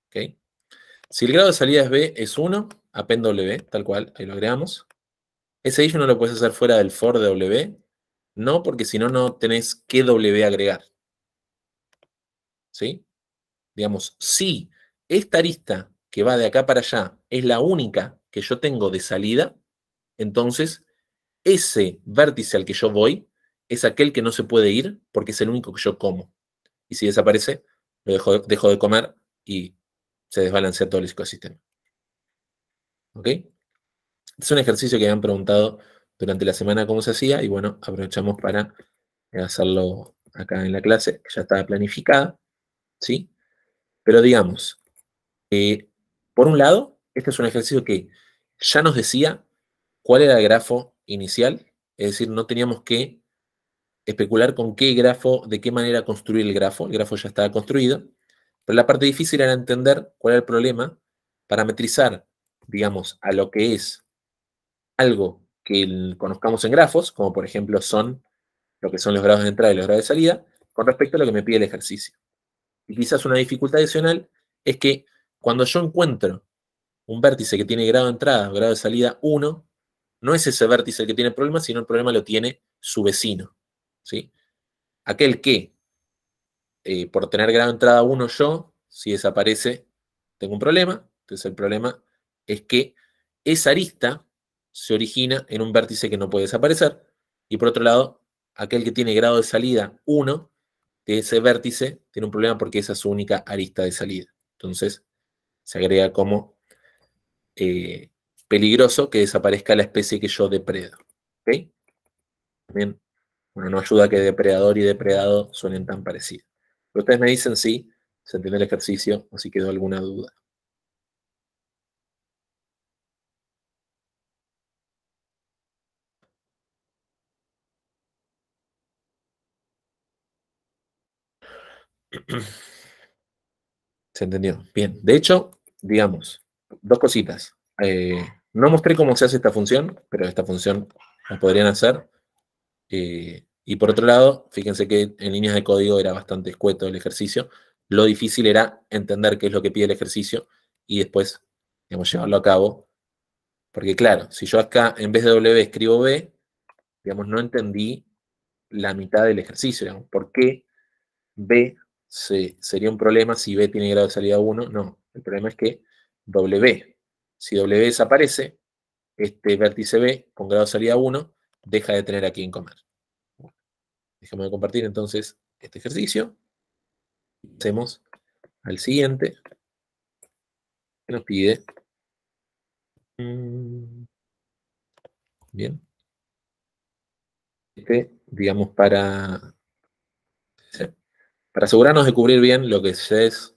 ¿Ok? Si el grado de salida es B es 1, append W, tal cual, ahí lo agregamos. Ese if no lo puedes hacer fuera del for de W, no, porque si no, no tenés qué W agregar. ¿Sí? Digamos, si esta arista que va de acá para allá es la única que yo tengo de salida, entonces ese vértice al que yo voy es aquel que no se puede ir porque es el único que yo como. Y si desaparece, lo dejo de comer y se desbalancea todo el ecosistema. ¿Ok? Es un ejercicio que me han preguntado durante la semana cómo se hacía y bueno, aprovechamos para hacerlo acá en la clase, que ya estaba planificada, ¿sí? Pero digamos, por un lado, este es un ejercicio que ya nos decía cuál era el grafo inicial, es decir, no teníamos que especular con qué grafo, de qué manera construir el grafo ya estaba construido, pero la parte difícil era entender cuál era el problema, parametrizar, digamos, a lo que es algo que conozcamos en grafos, como por ejemplo son lo que son los grados de entrada y los grados de salida, con respecto a lo que me pide el ejercicio. Y quizás una dificultad adicional es que cuando yo encuentro un vértice que tiene grado de entrada o grado de salida 1, no es ese vértice el que tiene el problema, sino el problema lo tiene su vecino, ¿sí? Aquel que, por tener grado de entrada 1 yo, si desaparece, tengo un problema. Entonces el problema es que esa arista se origina en un vértice que no puede desaparecer. Y por otro lado, aquel que tiene grado de salida 1, de ese vértice, tiene un problema porque esa es su única arista de salida. Entonces se agrega como peligroso que desaparezca la especie que yo depredo. ¿Ok? También, bueno, no ayuda a que depredador y depredado suenen tan parecidos. Pero ustedes me dicen si se entiende el ejercicio o si quedó alguna duda. ¿Se entendió? Bien. De hecho, digamos, dos cositas. No mostré cómo se hace esta función, pero esta función la podrían hacer. Y por otro lado, fíjense que en líneas de código era bastante escueto el ejercicio. Lo difícil era entender qué es lo que pide el ejercicio y después, digamos, llevarlo a cabo. Porque claro, si yo acá en vez de W escribo B, digamos, no entendí la mitad del ejercicio. Digamos, ¿por qué B sería un problema si B tiene grado de salida 1? No, el problema es que W, si W desaparece, este vértice B con grado de salida 1 deja de tener a quien comer. Déjame compartir entonces este ejercicio. Hacemos al siguiente, que nos pide. Bien. Digamos, para asegurarnos de cubrir bien lo que es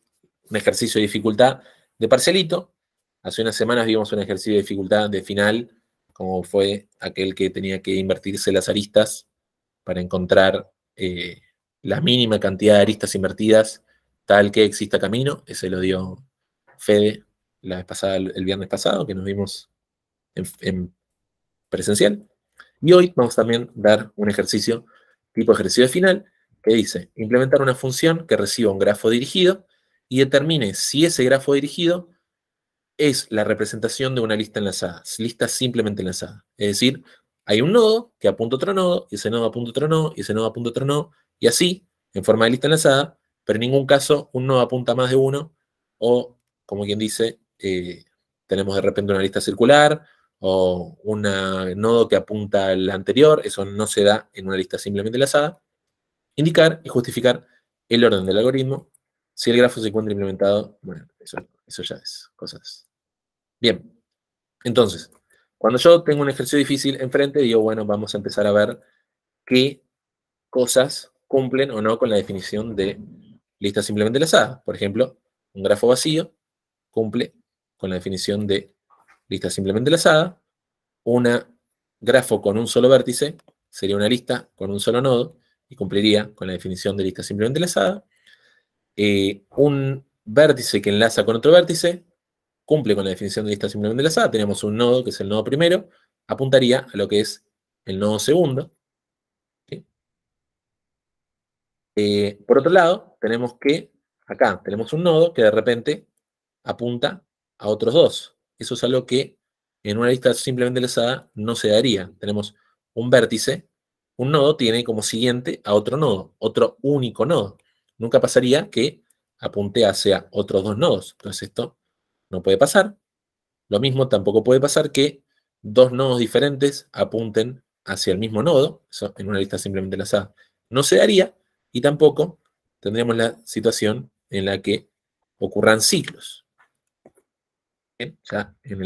un ejercicio de dificultad de parcialito. Hace unas semanas vimos un ejercicio de dificultad de final, como fue aquel que tenía que invertirse las aristas para encontrar la mínima cantidad de aristas invertidas tal que exista camino. Ese lo dio Fede la vez pasada, el viernes pasado, que nos vimos en presencial. Y hoy vamos también a dar un ejercicio tipo ejercicio de final, que dice implementar una función que reciba un grafo dirigido y determine si ese grafo dirigido es la representación de una lista enlazada, lista simplemente enlazada. Es decir, hay un nodo que apunta a otro nodo, y ese nodo apunta a otro nodo, y ese nodo apunta a otro nodo, y así, en forma de lista enlazada, pero en ningún caso un nodo apunta a más de uno, o, como quien dice, tenemos de repente una lista circular, o un nodo que apunta al anterior, eso no se da en una lista simplemente enlazada. Indicar y justificar el orden del algoritmo. Si el grafo se encuentra implementado, bueno, eso ya es cosas. Bien, entonces, cuando yo tengo un ejercicio difícil enfrente, digo, bueno, vamos a empezar a ver qué cosas cumplen o no con la definición de lista simplemente enlazada. Por ejemplo, un grafo vacío cumple con la definición de lista simplemente enlazada. Un grafo con un solo vértice sería una lista con un solo nodo y cumpliría con la definición de lista simplemente enlazada. Un vértice que enlaza con otro vértice cumple con la definición de lista simplemente enlazada. Tenemos un nodo, que es el nodo primero, apuntaría a lo que es el nodo segundo. ¿Sí? Por otro lado, tenemos que, acá tenemos un nodo que de repente apunta a otros dos. Eso es algo que en una lista simplemente enlazada no se daría. Tenemos un vértice, un nodo tiene como siguiente a otro nodo, otro único nodo. Nunca pasaría que apunte hacia otros dos nodos. Entonces esto no puede pasar. Lo mismo tampoco puede pasar que dos nodos diferentes apunten hacia el mismo nodo. Eso en una lista simplemente enlazada no se daría. Y tampoco tendríamos la situación en la que ocurran ciclos. Bien, ya en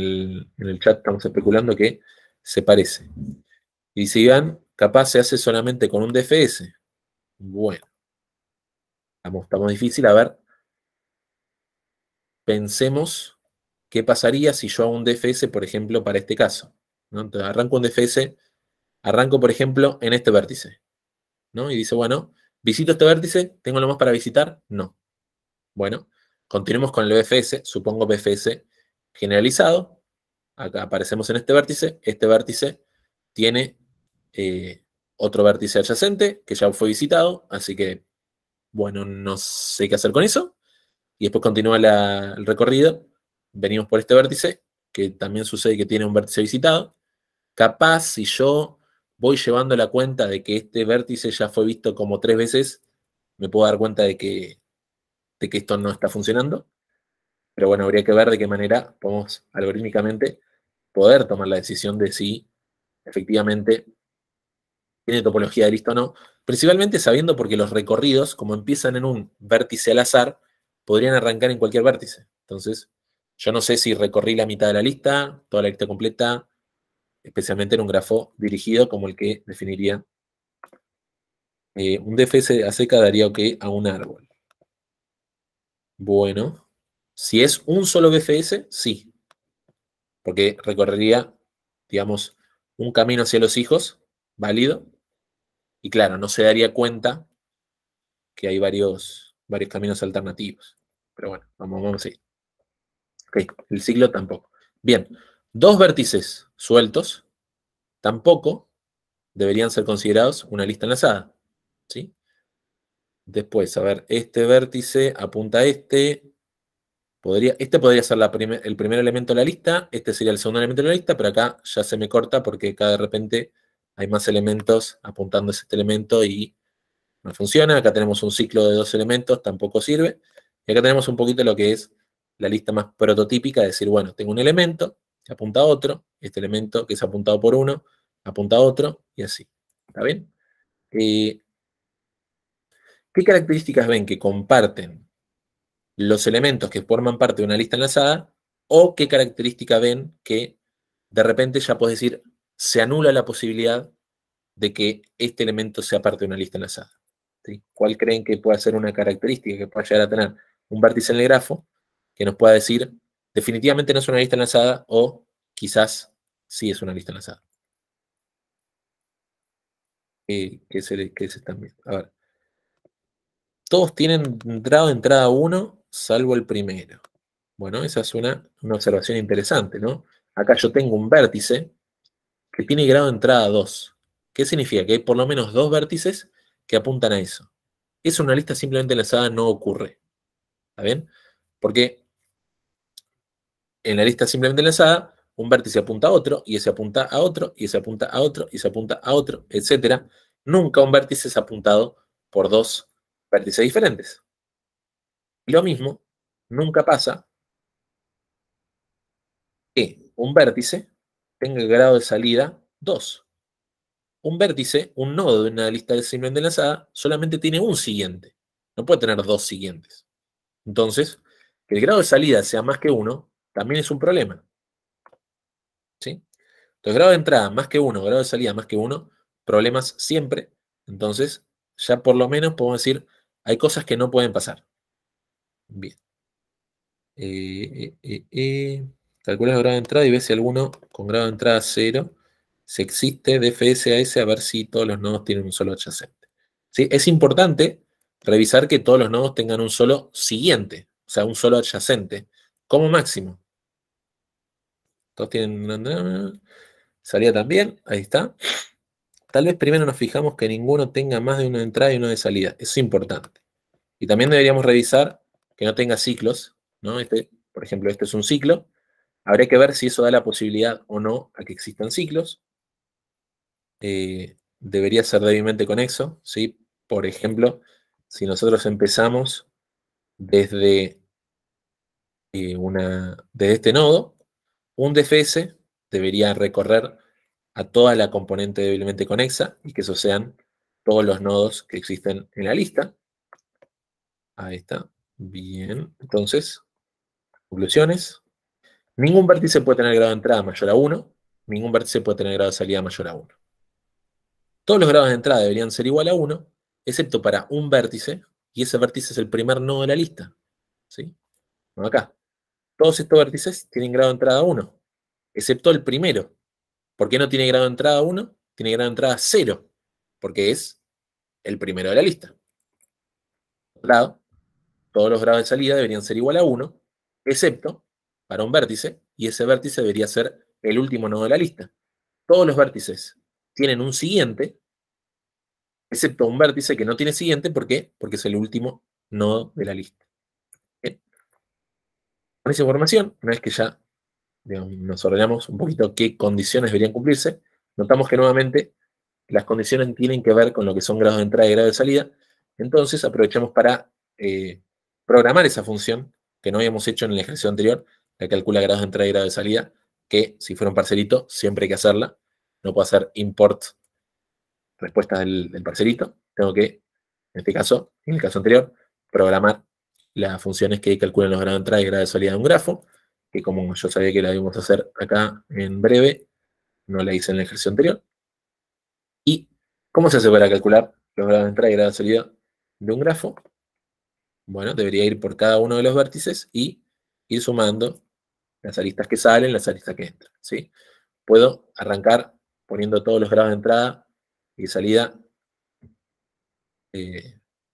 el chat estamos especulando que se parece. Y si Iván, capaz se hace solamente con un DFS. Bueno, estamos difícil. A ver, pensemos qué pasaría si yo hago un DFS, por ejemplo, para este caso, ¿no? Entonces arranco un DFS, arranco, por ejemplo, en este vértice, ¿no? Y dice, bueno, ¿visito este vértice? ¿Tengo lo más para visitar? No. Bueno, continuemos con el BFS, supongo BFS generalizado. Acá aparecemos en este vértice tiene otro vértice adyacente que ya fue visitado, así que, bueno, no sé qué hacer con eso. Y después continúa el recorrido, venimos por este vértice, que también sucede que tiene un vértice visitado. Capaz, si yo voy llevando la cuenta de que este vértice ya fue visto como 3 veces, me puedo dar cuenta de que esto no está funcionando. Pero bueno, habría que ver de qué manera podemos algorítmicamente poder tomar la decisión de si efectivamente tiene topología de lista o no, principalmente sabiendo porque los recorridos, como empiezan en un vértice al azar, podrían arrancar en cualquier vértice. Entonces, yo no sé si recorrí la mitad de la lista, toda la lista completa, especialmente en un grafo dirigido como el que definiría un DFS a seca daría OK a un árbol. Bueno, si es un solo DFS, sí, porque recorrería, digamos, un camino hacia los hijos, válido, y claro, no se daría cuenta que hay varios caminos alternativos. Pero bueno, vamos a seguir. Ok, el ciclo tampoco. Bien, dos vértices sueltos tampoco deberían ser considerados una lista enlazada. ¿Sí? Después, a ver, este vértice apunta a este. Este podría ser el primer elemento de la lista, este sería el segundo elemento de la lista, pero acá ya se me corta porque acá de repente hay más elementos apuntando a este elemento y no funciona. Acá tenemos un ciclo de 2 elementos, tampoco sirve. Y acá tenemos un poquito lo que es la lista más prototípica, de decir, bueno, tengo un elemento que apunta a otro, este elemento que es apuntado por uno, apunta a otro, y así. ¿Está bien? ¿Qué características ven que comparten los elementos que forman parte de una lista enlazada? ¿O qué característica ven que de repente ya puedes decir, se anula la posibilidad de que este elemento sea parte de una lista enlazada? ¿Sí? ¿Cuál creen que pueda ser una característica que pueda llegar a tener un vértice en el grafo que nos pueda decir definitivamente no es una lista enlazada o quizás sí es una lista enlazada? ¿Qué se están viendo? A ver. Todos tienen grado de entrada 1, salvo el primero. Bueno, esa es una observación interesante, ¿no? Acá yo tengo un vértice que tiene grado de entrada 2. ¿Qué significa? Que hay por lo menos 2 vértices que apuntan a eso. Eso en una lista simplemente enlazada no ocurre. ¿Está bien? Porque en la lista simplemente enlazada, un vértice apunta a otro, y ese apunta a otro, y ese apunta a otro, y ese apunta a otro, etc. Nunca un vértice es apuntado por dos vértices diferentes. Y lo mismo, nunca pasa que un vértice tenga el grado de salida 2. Un vértice, un nodo de una lista simplemente enlazada, solamente tiene un siguiente. No puede tener dos siguientes. Entonces, que el grado de salida sea más que 1 también es un problema. ¿Sí? Entonces, grado de entrada más que 1, grado de salida más que 1, problemas siempre. Entonces, ya por lo menos podemos decir, hay cosas que no pueden pasar. Bien. Calcula el grado de entrada y ve si alguno con grado de entrada 0, si existe DFS a ver si todos los nodos tienen un solo adyacente. ¿Sí? Es importante revisar que todos los nodos tengan un solo siguiente, o sea, un solo adyacente, como máximo. Todos tienen salida también, ahí está. Tal vez primero nos fijamos que ninguno tenga más de una entrada y una de salida. Eso es importante. Y también deberíamos revisar que no tenga ciclos, ¿no? Por ejemplo, este es un ciclo. Habría que ver si eso da la posibilidad o no a que existan ciclos. Debería ser débilmente conexo, ¿sí? Por ejemplo, si nosotros empezamos desde, desde este nodo, un DFS debería recorrer a toda la componente débilmente conexa y que esos sean todos los nodos que existen en la lista. Ahí está. Bien. Entonces, conclusiones. Ningún vértice puede tener grado de entrada mayor a 1. Ningún vértice puede tener grado de salida mayor a 1. Todos los grados de entrada deberían ser igual a 1, excepto para un vértice, y ese vértice es el primer nodo de la lista. ¿Sí? Bueno, acá. Todos estos vértices tienen grado de entrada 1, excepto el primero. ¿Por qué no tiene grado de entrada 1? Tiene grado de entrada 0, porque es el primero de la lista. Por otro lado, todos los grados de salida deberían ser igual a 1, excepto para un vértice, y ese vértice debería ser el último nodo de la lista. Todos los vértices tienen un siguiente, excepto un vértice que no tiene siguiente. ¿Por qué? Porque es el último nodo de la lista. Bien. Con esa información, una vez que ya nos ordenamos un poquito qué condiciones deberían cumplirse, notamos que nuevamente las condiciones tienen que ver con lo que son grados de entrada y grados de salida. Entonces aprovechamos para programar esa función que no habíamos hecho en el ejercicio anterior, la calcula grados de entrada y grados de salida, que si fuera un parcelito siempre hay que hacerla. No puedo hacer import respuestas del parcelito. Tengo que, en este caso, en el caso anterior, programar las funciones que calculan los grados de entrada y grados de salida de un grafo, que como yo sabía que la íbamos a hacer acá en breve, no la hice en el ejercicio anterior. ¿Y cómo se hace para calcular los grados de entrada y grados de salida de un grafo? Bueno, debería ir por cada uno de los vértices y ir sumando las aristas que salen, las aristas que entran, ¿sí? Puedo arrancar poniendo todos los grados de entrada y salida.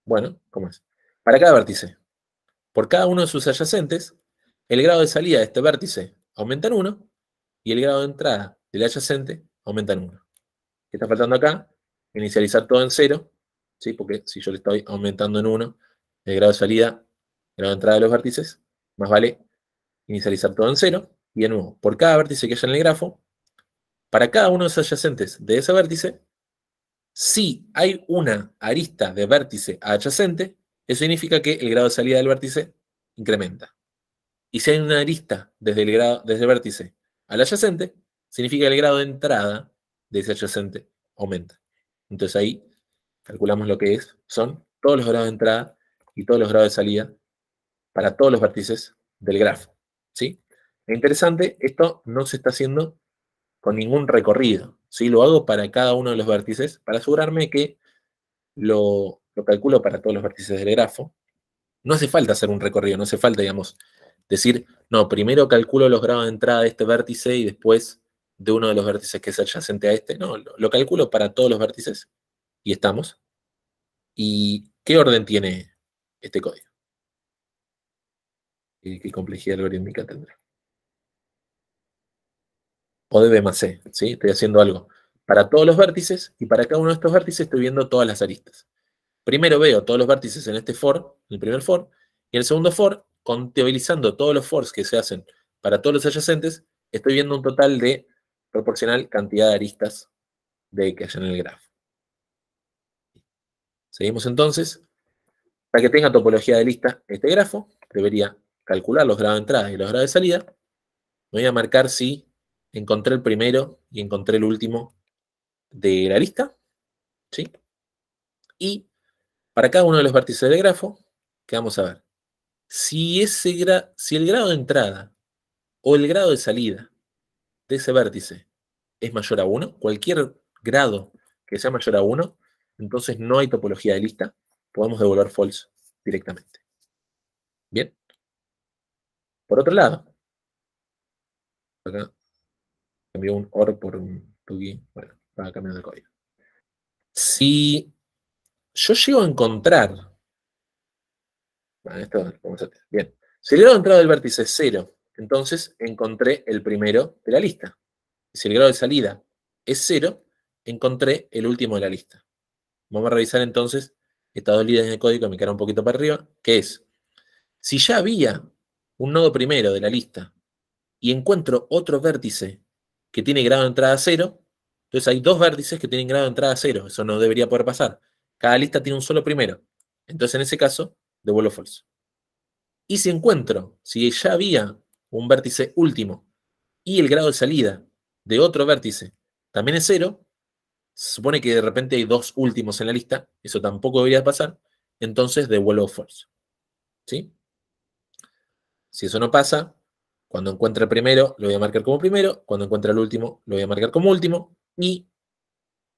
Bueno, ¿cómo es? Para cada vértice, por cada uno de sus adyacentes, el grado de salida de este vértice aumenta en 1 y el grado de entrada del adyacente aumenta en 1. ¿Qué está faltando acá? Inicializar todo en 0, ¿sí? Porque si yo le estoy aumentando en 1 el grado de salida, el grado de entrada de los vértices, más vale inicializar todo en 0. Y de nuevo, por cada vértice que haya en el grafo, para cada uno de los adyacentes de ese vértice, si hay una arista de vértice adyacente, eso significa que el grado de salida del vértice incrementa. Y si hay una arista desde el vértice al adyacente, significa que el grado de entrada de ese adyacente aumenta. Entonces ahí calculamos lo que son todos los grados de entrada y todos los grados de salida para todos los vértices del grafo. ¿Sí? Es interesante, esto no se está haciendo con ningún recorrido. ¿Sí? Lo hago para cada uno de los vértices para asegurarme que lo calculo para todos los vértices del grafo. No hace falta hacer un recorrido, no hace falta, digamos, decir, no, primero calculo los grados de entrada de este vértice y después de uno de los vértices que es adyacente a este. No, lo calculo para todos los vértices y estamos. ¿Y qué orden tiene este código? ¿Qué complejidad algorítmica tendrá? O de B más C, ¿sí? Estoy haciendo algo para todos los vértices y para cada uno de estos vértices estoy viendo todas las aristas. Primero veo todos los vértices en este for, en el primer for, y en el segundo for, contabilizando todos los fors que se hacen para todos los adyacentes, estoy viendo un total de proporcional cantidad de aristas de que haya en el grafo. Seguimos entonces. Para que tenga topología de lista este grafo, debería calcular los grados de entrada y los grados de salida. Me voy a marcar si encontré el primero y encontré el último de la lista. ¿Sí? Y para cada uno de los vértices del grafo, ¿qué vamos a ver? Si el grado de entrada o el grado de salida de ese vértice es mayor a 1, cualquier grado que sea mayor a 1, entonces no hay topología de lista, podemos devolver false directamente. Bien. Por otro lado, acá cambió un OR por un TUGI, bueno, va cambiando el código. Si yo llego a encontrar, bueno, esto vamos a hacer, bien, si el grado de entrada del vértice es 0, entonces encontré el primero de la lista. Si el grado de salida es 0, encontré el último de la lista. Vamos a revisar entonces estas dos líneas de código que me quedan un poquito para arriba, que es, si ya había un nodo primero de la lista y encuentro otro vértice que tiene grado de entrada 0, entonces hay dos vértices que tienen grado de entrada 0, eso no debería poder pasar. Cada lista tiene un solo primero. Entonces en ese caso, devuelvo false. Y si ya había un vértice último y el grado de salida de otro vértice también es 0, se supone que de repente hay dos últimos en la lista, eso tampoco debería pasar, entonces devuelvo false. ¿Sí? Si eso no pasa, cuando encuentre el primero, lo voy a marcar como primero, cuando encuentre el último, lo voy a marcar como último, y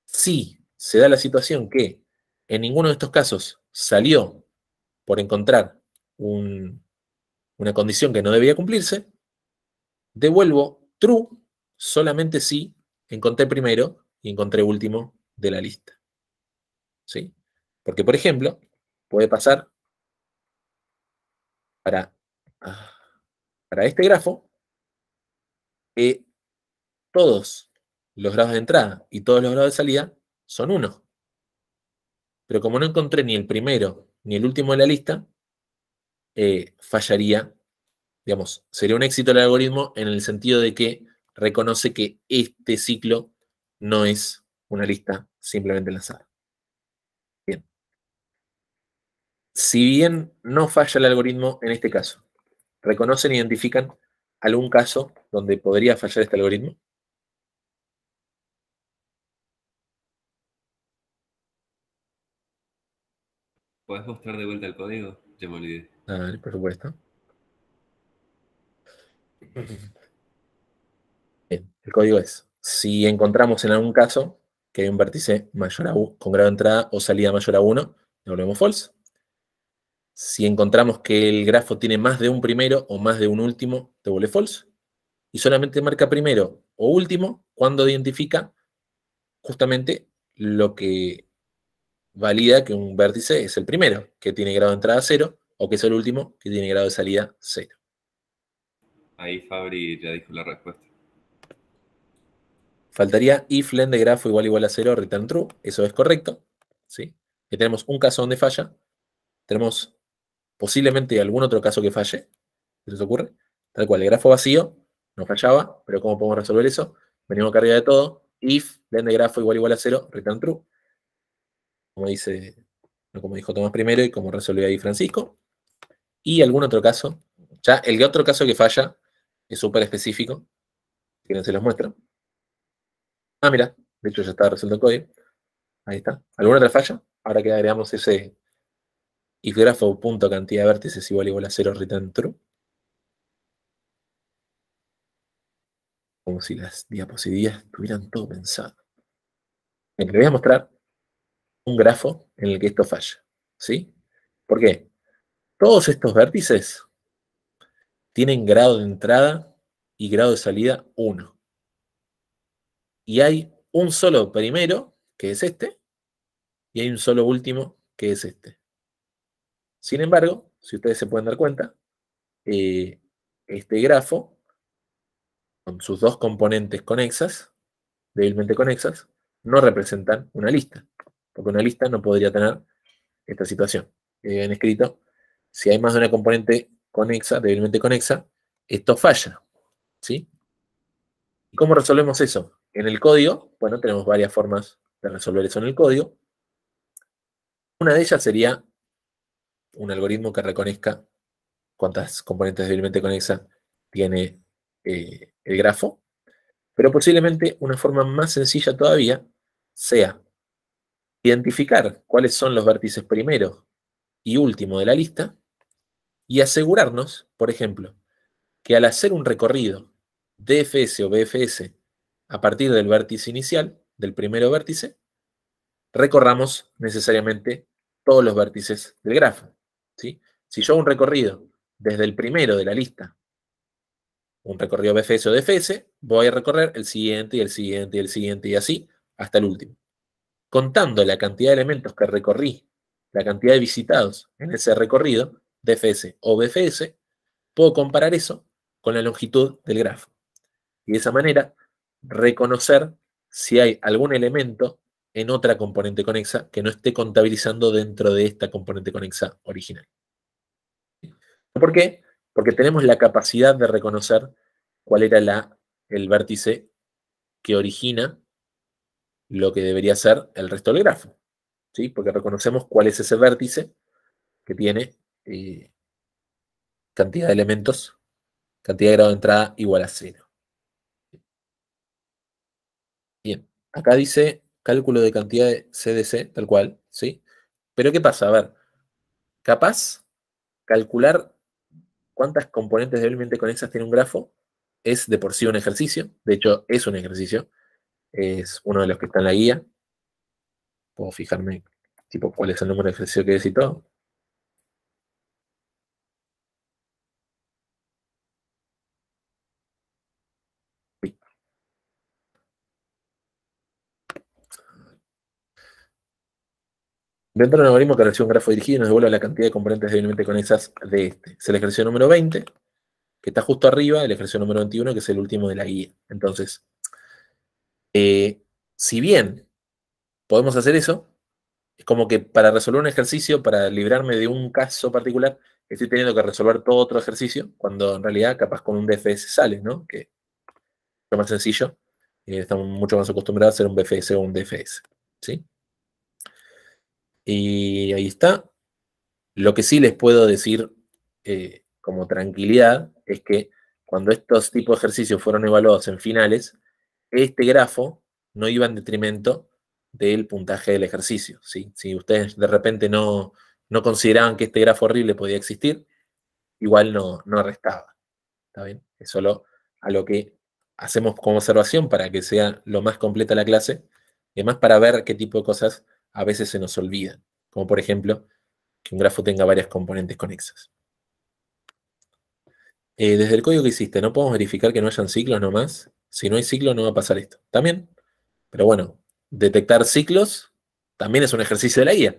si se da la situación que en ninguno de estos casos salió por encontrar una condición que no debía cumplirse, devuelvo true solamente si encontré primero y encontré último de la lista. ¿Sí? Porque, por ejemplo, puede pasar para este grafo que todos los grados de entrada y todos los grados de salida son 1. Pero como no encontré ni el primero ni el último de la lista, fallaría, digamos, sería un éxito el algoritmo en el sentido de que reconoce que este ciclo no es una lista simplemente enlazada. Bien. Si bien no falla el algoritmo en este caso, ¿reconocen e identifican algún caso donde podría fallar este algoritmo? ¿Puedes mostrar de vuelta el código? Ya me olvidé. A ver, por supuesto. Bien, el código es, si encontramos en algún caso que hay un vértice mayor a con grado de entrada o salida mayor a 1, devolvemos false. Si encontramos que el grafo tiene más de un primero o más de un último, devuelve false. Y solamente marca primero o último cuando identifica justamente lo que valida que un vértice es el primero, que tiene grado de entrada 0, o que es el último, que tiene grado de salida 0. Ahí Fabri ya dijo la respuesta. Faltaría if len de grafo igual a 0, return true. Eso es correcto. ¿Sí? Que tenemos un caso donde falla. Tenemos posiblemente algún otro caso que falle. ¿Se les ocurre? Tal cual, el grafo vacío no fallaba, pero ¿cómo podemos resolver eso? Venimos acá arriba de todo. If len de grafo igual a 0, return true. Como dijo Tomás primero y como resolvió ahí Francisco. Y algún otro caso. Ya, el otro caso que falla es súper específico. Si quieren se los muestro. Ah, mira, de hecho ya está resuelto el código. Ahí está. ¿Alguna otra falla? Ahora que agregamos ese if grafo punto cantidad de vértices igual a 0 return true. Como si las diapositivas tuvieran todo pensado. Bien, les voy a mostrar un grafo en el que esto falla. ¿Sí? ¿Por qué? Todos estos vértices tienen grado de entrada y grado de salida 1. Y hay un solo primero, que es este, y hay un solo último, que es este. Sin embargo, si ustedes se pueden dar cuenta, este grafo, con sus dos componentes conexas, débilmente conexas, no representan una lista, porque una lista no podría tener esta situación. Han escrito, si hay más de una componente conexa, débilmente conexa, esto falla. ¿sí? ¿Y cómo resolvemos eso? En el código, bueno, tenemos varias formas de resolver eso en el código. Una de ellas sería un algoritmo que reconozca cuántas componentes débilmente conexas tiene el grafo, pero posiblemente una forma más sencilla todavía sea identificar cuáles son los vértices primero y último de la lista y asegurarnos, por ejemplo, que al hacer un recorrido DFS o BFS a partir del vértice inicial, del primero vértice, recorramos necesariamente todos los vértices del grafo, ¿sí? Si yo hago un recorrido desde el primero de la lista, un recorrido BFS o DFS, voy a recorrer el siguiente y el siguiente y el siguiente y así hasta el último. Contando la cantidad de elementos que recorrí, la cantidad de visitados en ese recorrido, DFS o BFS, puedo comparar eso con la longitud del grafo. Y de esa manera, reconocer si hay algún elemento en otra componente conexa que no esté contabilizando dentro de esta componente conexa original. ¿Por qué? Porque tenemos la capacidad de reconocer cuál era el vértice que origina lo que debería ser el resto del grafo, ¿sí? Porque reconocemos cuál es ese vértice que tiene cantidad de elementos, cantidad de grado de entrada igual a 0. Bien, acá dice cálculo de cantidad de CDC, tal cual, ¿sí? Pero ¿qué pasa? A ver, capaz calcular cuántas componentes deblemente conexas tiene un grafo es de por sí un ejercicio. De hecho, es un ejercicio. Es uno de los que está en la guía. Puedo fijarme, tipo, cuál es el número de ejercicio que es y todo. Sí. Dentro de un algoritmo que recibe un grafo dirigido nos devuelve la cantidad de componentes deblemente conexas de este. Es el ejercicio número 20, que está justo arriba del ejercicio número 21, que es el último de la guía. Entonces, si bien podemos hacer eso, es como que para resolver un ejercicio, para librarme de un caso particular, estoy teniendo que resolver todo otro ejercicio, cuando en realidad capaz con un DFS sale, ¿no? Que es lo más sencillo. Estamos mucho más acostumbrados a hacer un BFS o un DFS, ¿sí? Y ahí está. Lo que sí les puedo decir como tranquilidad es que cuando estos tipos de ejercicios fueron evaluados en finales, este grafo no iba en detrimento del puntaje del ejercicio, ¿sí? Si ustedes de repente no consideraban que este grafo horrible podía existir, igual no restaba, ¿está bien? Es solo a lo que hacemos como observación para que sea lo más completa la clase, y además para ver qué tipo de cosas a veces se nos olvidan, como por ejemplo que un grafo tenga varias componentes conexas. Desde el código que hiciste, ¿no podemos verificar que no hayan ciclos nomás? Si no hay ciclos no va a pasar esto. ¿También? Pero bueno, detectar ciclos también es un ejercicio de la guía.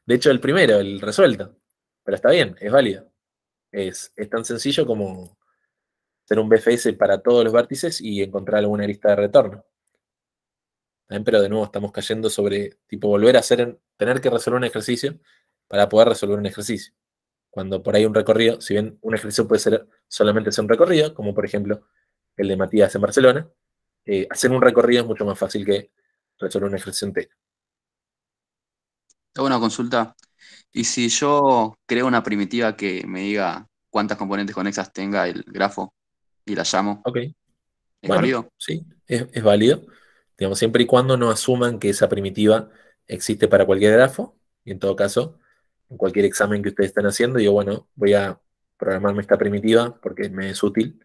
De hecho, el primero, el resuelto. Pero está bien, es válido. Es tan sencillo como hacer un BFS para todos los vértices y encontrar alguna lista de retorno. ¿También? Pero de nuevo estamos cayendo sobre, tipo, volver a tener que resolver un ejercicio para poder resolver un ejercicio. Cuando por ahí un recorrido, si bien un ejercicio puede ser solamente hacer un recorrido, como por ejemplo el de Matías en Barcelona, hacer un recorrido es mucho más fácil que resolver un ejercicio entero. Hago una consulta. ¿Y si yo creo una primitiva que me diga cuántas componentes conexas tenga el grafo y la llamo, Ok, ¿es bueno, válido? sí, es válido. Digamos, siempre y cuando no asuman que esa primitiva existe para cualquier grafo, y en todo caso, en cualquier examen que ustedes estén haciendo, digo, bueno, voy a programarme esta primitiva porque me es útil.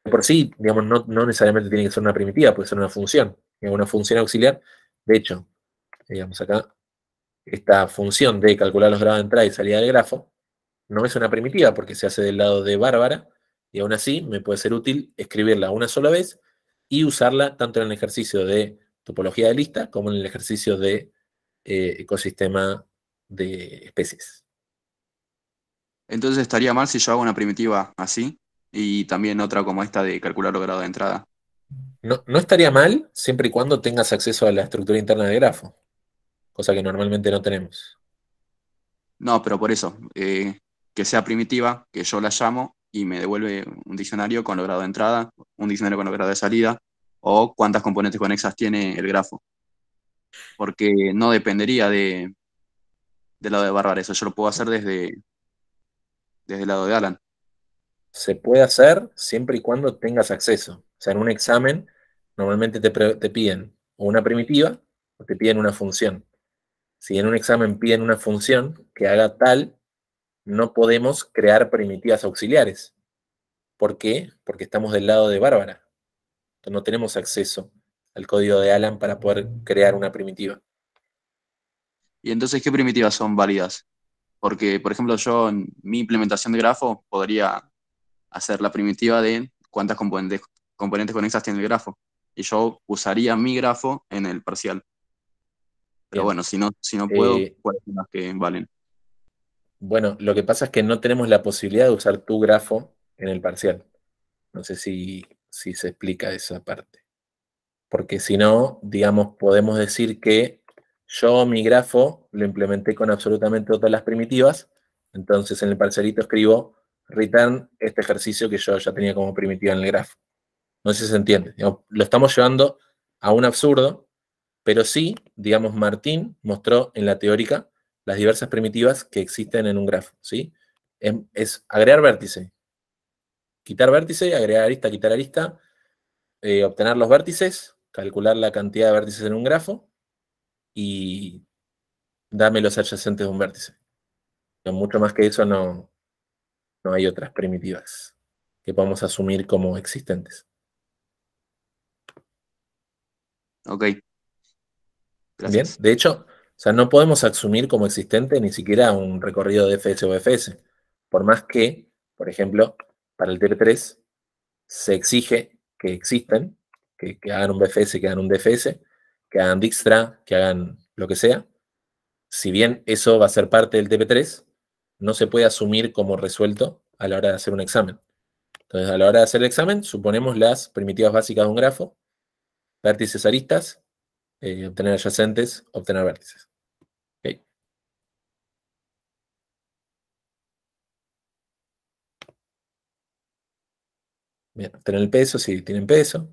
Por sí, digamos, no necesariamente tiene que ser una primitiva, puede ser una función, una función auxiliar. De hecho, digamos acá, esta función de calcular los grados de entrada y salida del grafo no es una primitiva porque se hace del lado de Bárbara y aún así me puede ser útil escribirla una sola vez y usarla tanto en el ejercicio de topología de lista como en el ejercicio de ecosistema de especies. Entonces estaría mal si yo hago una primitiva así y también otra como esta de calcular los grados de entrada. No estaría mal siempre y cuando tengas acceso a la estructura interna del grafo, cosa que normalmente no tenemos. No, pero por eso, que sea primitiva, que yo la llamo y me devuelve un diccionario con logrado de entrada, un diccionario con logrado de salida, o cuántas componentes conexas tiene el grafo. Porque no dependería del lado de Bárbara, eso yo lo puedo hacer desde el lado de Alan. Se puede hacer siempre y cuando tengas acceso. O sea, en un examen normalmente te piden o una primitiva o te piden una función. Si en un examen piden una función que haga tal, no podemos crear primitivas auxiliares. ¿Por qué? Porque estamos del lado de Bárbara. Entonces no tenemos acceso al código de Alan para poder crear una primitiva. Y entonces, ¿qué primitivas son válidas? Porque, por ejemplo, yo en mi implementación de grafo podría hacer la primitiva de cuántas componentes conexas tiene el grafo. Y yo usaría mi grafo en el parcial. Pero Bien. bueno, si no puedo, Eh, ¿cuáles son las que valen? Bueno, lo que pasa es que no tenemos la posibilidad de usar tu grafo en el parcial. No sé si se explica esa parte. Porque si no, digamos, podemos decir que yo mi grafo lo implementé con absolutamente todas las primitivas, entonces en el parcialito escribo return este ejercicio que yo ya tenía como primitiva en el grafo. No sé si se entiende. Digamos, lo estamos llevando a un absurdo, pero sí, digamos, Martín mostró en la teórica las diversas primitivas que existen en un grafo, ¿sí? Es agregar vértice, quitar vértice, agregar arista, quitar arista, obtener los vértices, calcular la cantidad de vértices en un grafo y dame los adyacentes de un vértice. Pero mucho más que eso no hay otras primitivas que podamos asumir como existentes. Ok, Bien, gracias. de hecho, o sea, no podemos asumir como existente ni siquiera un recorrido de FS o FS. Por más que, por ejemplo, para el Tier 3 se exige que existen, que hagan un BFS, que hagan un DFS, que hagan Dijkstra, que hagan lo que sea. Si bien eso va a ser parte del TP3, no se puede asumir como resuelto a la hora de hacer un examen. Entonces, a la hora de hacer el examen, suponemos las primitivas básicas de un grafo, vértices aristas, obtener adyacentes, obtener vértices. ¿Okay? Bien, obtener el peso, si tienen peso,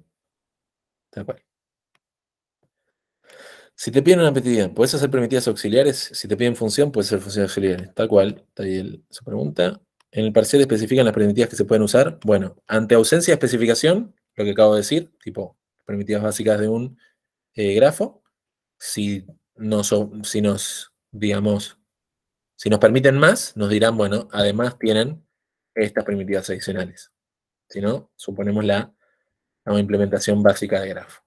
tal cual. Si te piden una primitiva, ¿puedes hacer primitivas auxiliares? Si te piden función, puedes hacer funciones auxiliares. Tal cual, está ahí su pregunta. En el parcial especifican las primitivas que se pueden usar. Bueno, ante ausencia de especificación, lo que acabo de decir, tipo primitivas básicas de un grafo, si digamos, si nos permiten más, nos dirán, bueno, además tienen estas primitivas adicionales. Si no, suponemos la implementación básica de grafo.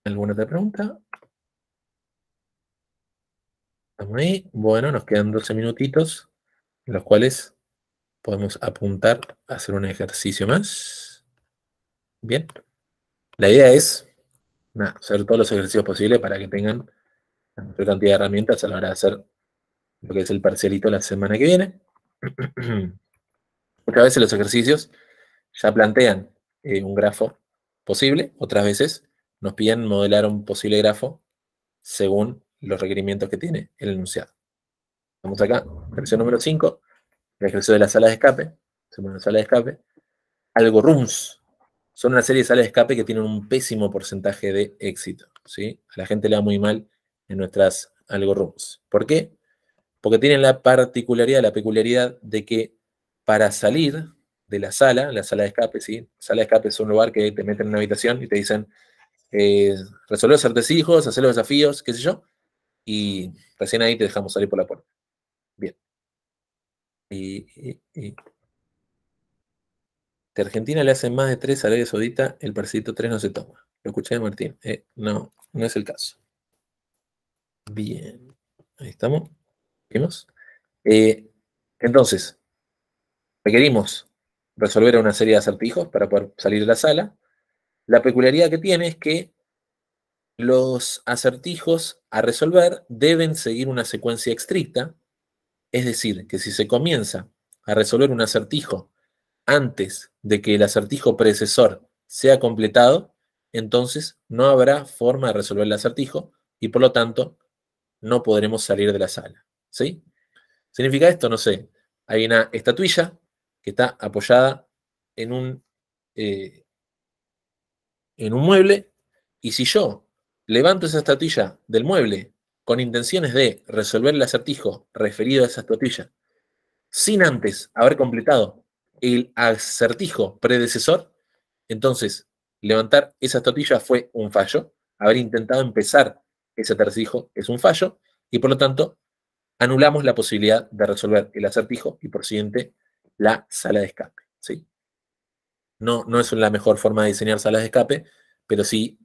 ¿Alguna otra pregunta? Estamos ahí. Bueno, nos quedan 12 minutitos, en los cuales podemos apuntar a hacer un ejercicio más. Bien. La idea es hacer todos los ejercicios posibles para que tengan la mayor cantidad de herramientas a la hora de hacer lo que es el parcialito la semana que viene. Muchas veces los ejercicios ya plantean un grafo posible, otras veces nos piden modelar un posible grafo según los requerimientos que tiene el enunciado. Vamos acá, ejercicio número 5, el ejercicio de la sala de escape. Sala de escape. Algorooms son una serie de salas de escape que tienen un pésimo porcentaje de éxito, ¿sí? A la gente le va muy mal en nuestras algorooms. ¿Por qué? Porque tienen la particularidad, la peculiaridad de que para salir de la sala de escape, ¿sí? Sala de escape es un lugar que te meten en una habitación y te dicen resolver los acertijos, hacer los desafíos, qué sé yo, y recién ahí te dejamos salir por la puerta. Bien. Si Argentina le hacen más de 3 a Arabia Saudita, el parcialito 3 no se toma. Lo escuché de Martín. No es el caso. Bien. Ahí estamos. ¿Vimos? Entonces, requerimos resolver una serie de acertijos para poder salir de la sala. La peculiaridad que tiene es que los acertijos a resolver deben seguir una secuencia estricta, es decir, que si se comienza a resolver un acertijo antes de que el acertijo predecesor sea completado, entonces no habrá forma de resolver el acertijo y por lo tanto no podremos salir de la sala. ¿Sí? ¿Significa esto? No sé. hay una estatuilla que está apoyada en un mueble, y si yo levanto esa estatuilla del mueble con intenciones de resolver el acertijo referido a esa estatuilla, sin antes haber completado el acertijo predecesor, entonces levantar esa estatuilla fue un fallo, haber intentado empezar ese acertijo es un fallo, y por lo tanto anulamos la posibilidad de resolver el acertijo y por siguiente la sala de escape, ¿sí? No es la mejor forma de diseñar salas de escape, pero sí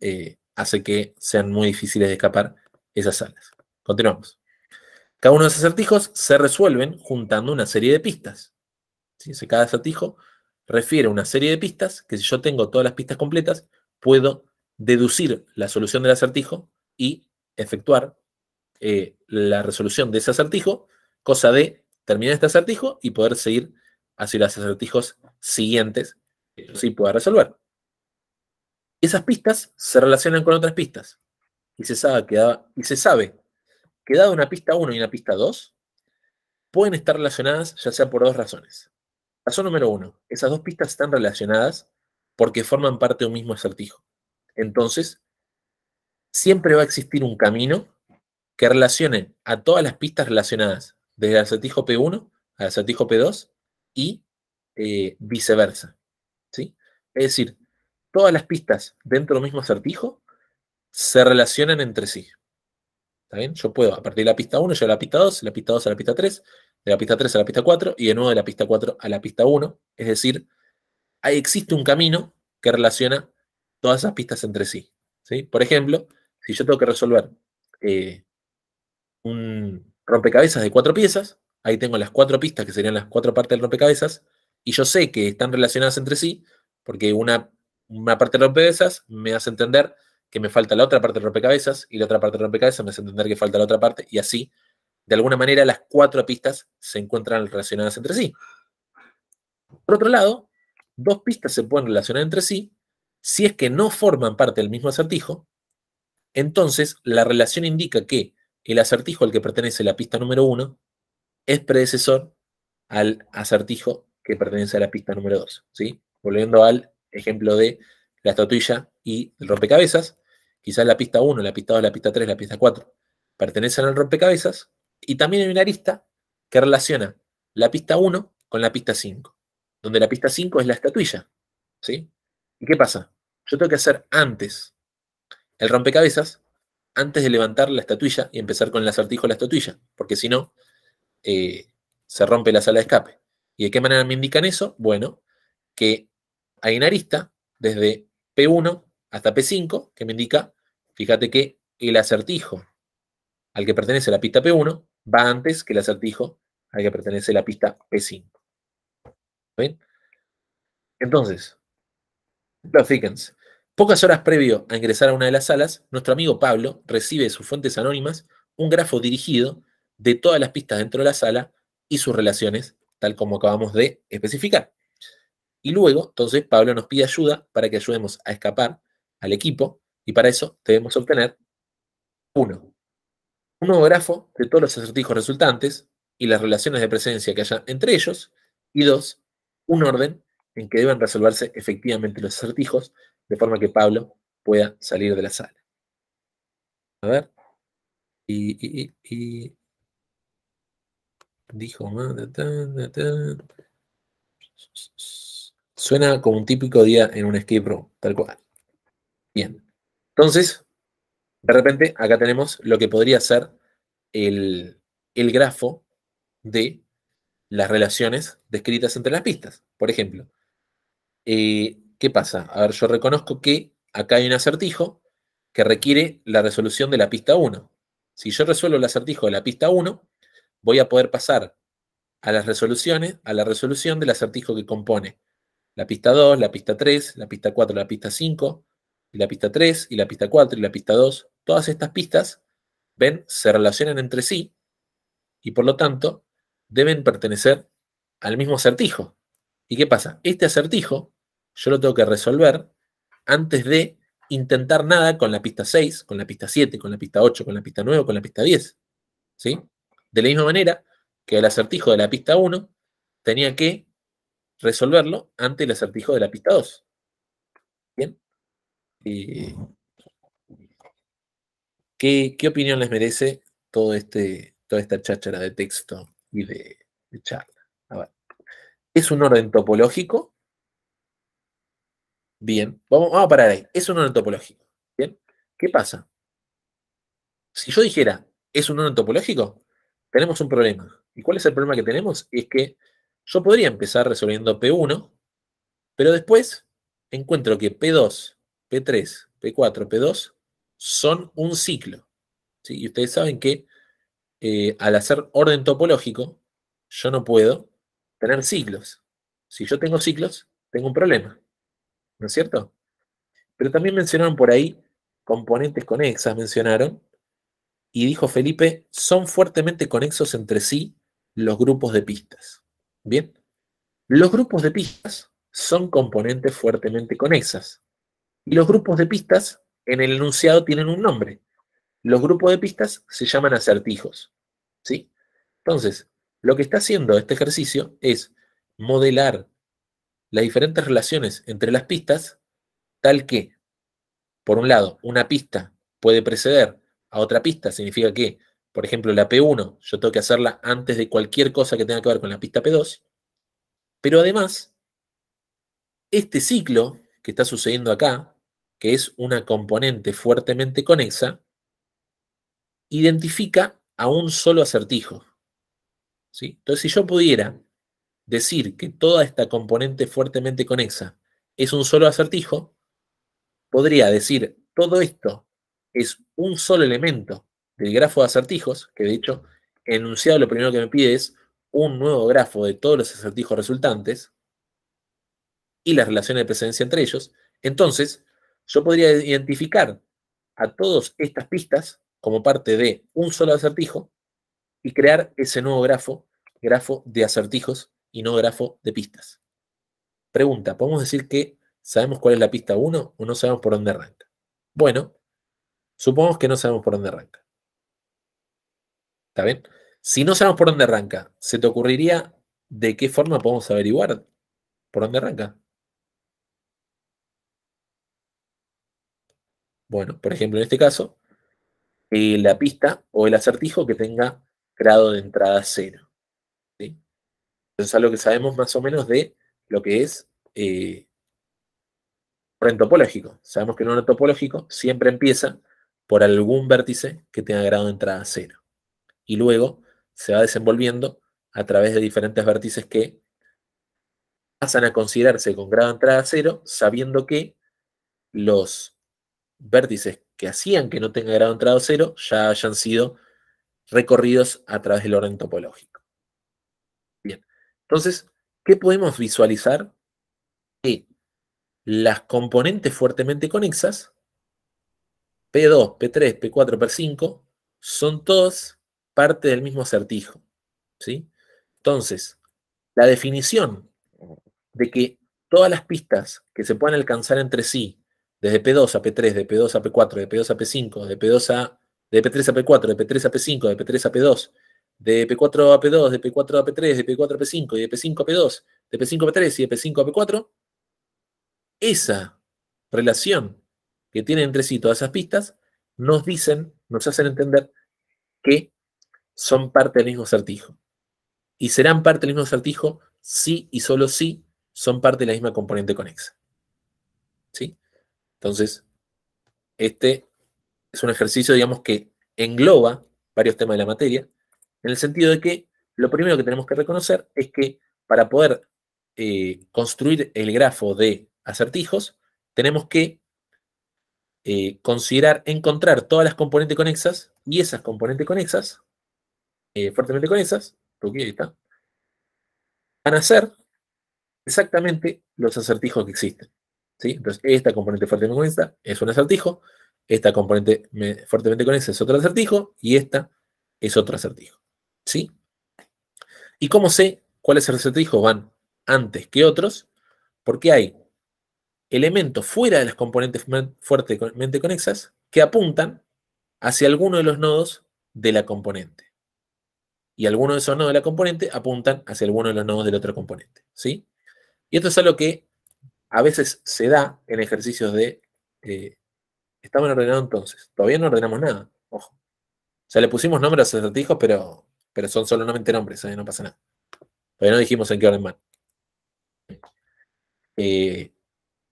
hace que sean muy difíciles de escapar esas salas. Continuamos. Cada uno de esos acertijos se resuelven juntando una serie de pistas. ¿Sí? Cada acertijo refiere a una serie de pistas que, si yo tengo todas las pistas completas, puedo deducir la solución del acertijo y efectuar la resolución de ese acertijo, cosa de terminar este acertijo y poder seguir hacia los acertijos siguientes que yo sí pueda resolver. Esas pistas se relacionan con otras pistas y se sabe que dada una pista 1 y una pista 2, pueden estar relacionadas ya sea por dos razones. Razón número 1, esas dos pistas están relacionadas porque forman parte de un mismo acertijo. Entonces, siempre va a existir un camino que relacione a todas las pistas relacionadas desde el acertijo P1 al acertijo P2 y viceversa, ¿sí? Es decir, todas las pistas dentro del mismo acertijo se relacionan entre sí. ¿Está bien? Yo puedo, a partir de la pista 1, llegar a la pista 2, de la pista 2 a la pista 3, de la pista 3 a la pista 4, y de nuevo de la pista 4 a la pista 1. Es decir, ahí existe un camino que relaciona todas esas pistas entre sí, ¿sí? Por ejemplo, si yo tengo que resolver un rompecabezas de 4 piezas, ahí tengo las 4 pistas que serían las 4 partes del rompecabezas, y yo sé que están relacionadas entre sí, porque una parte del rompecabezas me hace entender que me falta la otra parte del rompecabezas, y la otra parte del rompecabezas me hace entender que falta la otra parte, y así, de alguna manera, las 4 pistas se encuentran relacionadas entre sí. Por otro lado, 2 pistas se pueden relacionar entre sí si es que no forman parte del mismo acertijo. Entonces, la relación indica que el acertijo al que pertenece la pista número 1 es predecesor al acertijo que pertenece a la pista número 2, ¿sí? Volviendo al ejemplo de la estatuilla y el rompecabezas, quizás la pista 1, la pista 2, la pista 3, la pista 4 pertenecen al rompecabezas, y también hay una arista que relaciona la pista 1 con la pista 5, donde la pista 5 es la estatuilla, ¿sí? ¿Y qué pasa? Yo tengo que hacer antes el rompecabezas, antes de levantar la estatuilla y empezar con el acertijo de la estatuilla, porque si no, se rompe la sala de escape. ¿Y de qué manera me indican eso? Bueno, que hay una arista desde P1 hasta P5 que me indica, fíjate que el acertijo al que pertenece la pista P1 va antes que el acertijo al que pertenece la pista P5. ¿Ven? Entonces, fíjense, pocas horas previo a ingresar a una de las salas, nuestro amigo Pablo recibe de sus fuentes anónimas un grafo dirigido de todas las pistas dentro de la sala y sus relaciones, tal como acabamos de especificar. Y luego, entonces, Pablo nos pide ayuda para que ayudemos a escapar al equipo, y para eso debemos obtener 1. Un nuevo grafo de todos los acertijos resultantes y las relaciones de presencia que haya entre ellos, y 2. Un orden en que deben resolverse efectivamente los acertijos, de forma que Pablo pueda salir de la sala. A ver. Dijo. Suena como un típico día en un escape room, tal cual. Bien. Entonces, de repente, acá tenemos lo que podría ser el grafo de las relaciones descritas entre las pistas. Por ejemplo, ¿qué pasa? A ver, yo reconozco que acá hay un acertijo que requiere la resolución de la pista 1. Si yo resuelvo el acertijo de la pista 1, voy a poder pasar a las resoluciones, a la resolución del acertijo que compone la pista 2, la pista 3, la pista 4, la pista 5, y la pista 3, y la pista 4, y la pista 2. Todas estas pistas, ven, se relacionan entre sí, y por lo tanto deben pertenecer al mismo acertijo. ¿Y qué pasa? Este acertijo yo lo tengo que resolver antes de intentar nada con la pista 6, con la pista 7, con la pista 8, con la pista 9, con la pista 10. ¿Sí? De la misma manera que el acertijo de la pista 1 tenía que resolverlo ante el acertijo de la pista 2. ¿Bien? ¿Qué opinión les merece toda esta cháchara de texto y de charla? A ver. ¿Es un orden topológico? Bien, vamos a parar ahí. Es un orden topológico. Bien, ¿qué pasa? Si yo dijera, ¿es un orden topológico? Tenemos un problema. ¿Y cuál es el problema que tenemos? Es que yo podría empezar resolviendo P1, pero después encuentro que P2, P3, P4, P2 son un ciclo. ¿Sí? Y ustedes saben que al hacer orden topológico, yo no puedo tener ciclos. Si yo tengo ciclos, tengo un problema. ¿No es cierto? Pero también mencionaron por ahí componentes conexas, mencionaron, y dijo Felipe, son fuertemente conexos entre sí los grupos de pistas. Bien, los grupos de pistas son componentes fuertemente conexas. Y los grupos de pistas en el enunciado tienen un nombre. Los grupos de pistas se llaman acertijos. ¿Sí? Entonces, lo que está haciendo este ejercicio es modelar las diferentes relaciones entre las pistas, tal que, por un lado, una pista puede preceder a otra pista, significa que, por ejemplo, la P1, yo tengo que hacerla antes de cualquier cosa que tenga que ver con la pista P2, pero además, este ciclo que está sucediendo acá, que es una componente fuertemente conexa, identifica a un solo acertijo. ¿Sí? Entonces, si yo pudiera decir que toda esta componente fuertemente conexa es un solo acertijo, podría decir todo esto es un solo elemento del grafo de acertijos, que de hecho, enunciado lo primero que me pide es un nuevo grafo de todos los acertijos resultantes y las relaciones de precedencia entre ellos. Entonces, yo podría identificar a todas estas pistas como parte de un solo acertijo y crear ese nuevo grafo de acertijos y no grafo de pistas. Pregunta, ¿podemos decir que sabemos cuál es la pista 1 o no sabemos por dónde arranca? Bueno, supongamos que no sabemos por dónde arranca. ¿Está bien? Si no sabemos por dónde arranca, ¿se te ocurriría de qué forma podemos averiguar por dónde arranca? Bueno, por ejemplo, en este caso, la pista o el acertijo que tenga grado de entrada 0. ¿Sí? Entonces, es algo que sabemos más o menos de lo que es orden topológico. Sabemos que un orden topológico siempre empieza por algún vértice que tenga grado de entrada 0. Y luego se va desenvolviendo a través de diferentes vértices que pasan a considerarse con grado de entrada 0, sabiendo que los vértices que hacían que no tenga grado de entrada 0 ya hayan sido recorridos a través del orden topológico. Bien, entonces, ¿qué podemos visualizar? Que las componentes fuertemente conexas, P2, P3, P4, P5, son todas parte del mismo acertijo. ¿Sí? Entonces, la definición de que todas las pistas que se puedan alcanzar entre sí, desde P2 a P3, de P2 a P4, de P2 a P5, de P3 a P4, de P3 a P5, de P3 a P2, de P4 a P2, de P4 a P3, de P4 a P5 y de P5 a P2, de P5 a P3 y de P5 a P4, esa relación que tienen entre sí todas esas pistas nos hacen entender que son parte del mismo acertijo. Y serán parte del mismo acertijo si y solo si son parte de la misma componente conexa. ¿Sí? Entonces, este es un ejercicio, digamos, que engloba varios temas de la materia, en el sentido de que lo primero que tenemos que reconocer es que para poder construir el grafo de acertijos, tenemos que encontrar todas las componentes conexas, y esas componentes conexas, fuertemente conexas, porque ahí está, van a ser exactamente los acertijos que existen. ¿Sí? Entonces, esta componente fuertemente conexa es un acertijo, esta componente fuertemente conexa es otro acertijo, y esta es otro acertijo. ¿Sí? ¿Y cómo sé cuáles acertijos van antes que otros? Porque hay elementos fuera de las componentes fuertemente conexas que apuntan hacia alguno de los nodos de la componente. y algunos de esos nodos de la componente apuntan hacia alguno de los nodos del otro componente, ¿sí? Y esto es algo que a veces se da en ejercicios de... ¿estaban ordenados entonces? Todavía no ordenamos nada, ojo. O sea, le pusimos nombres a los acertijos, pero son solamente nombres, no pasa nada. Todavía no dijimos en qué orden van.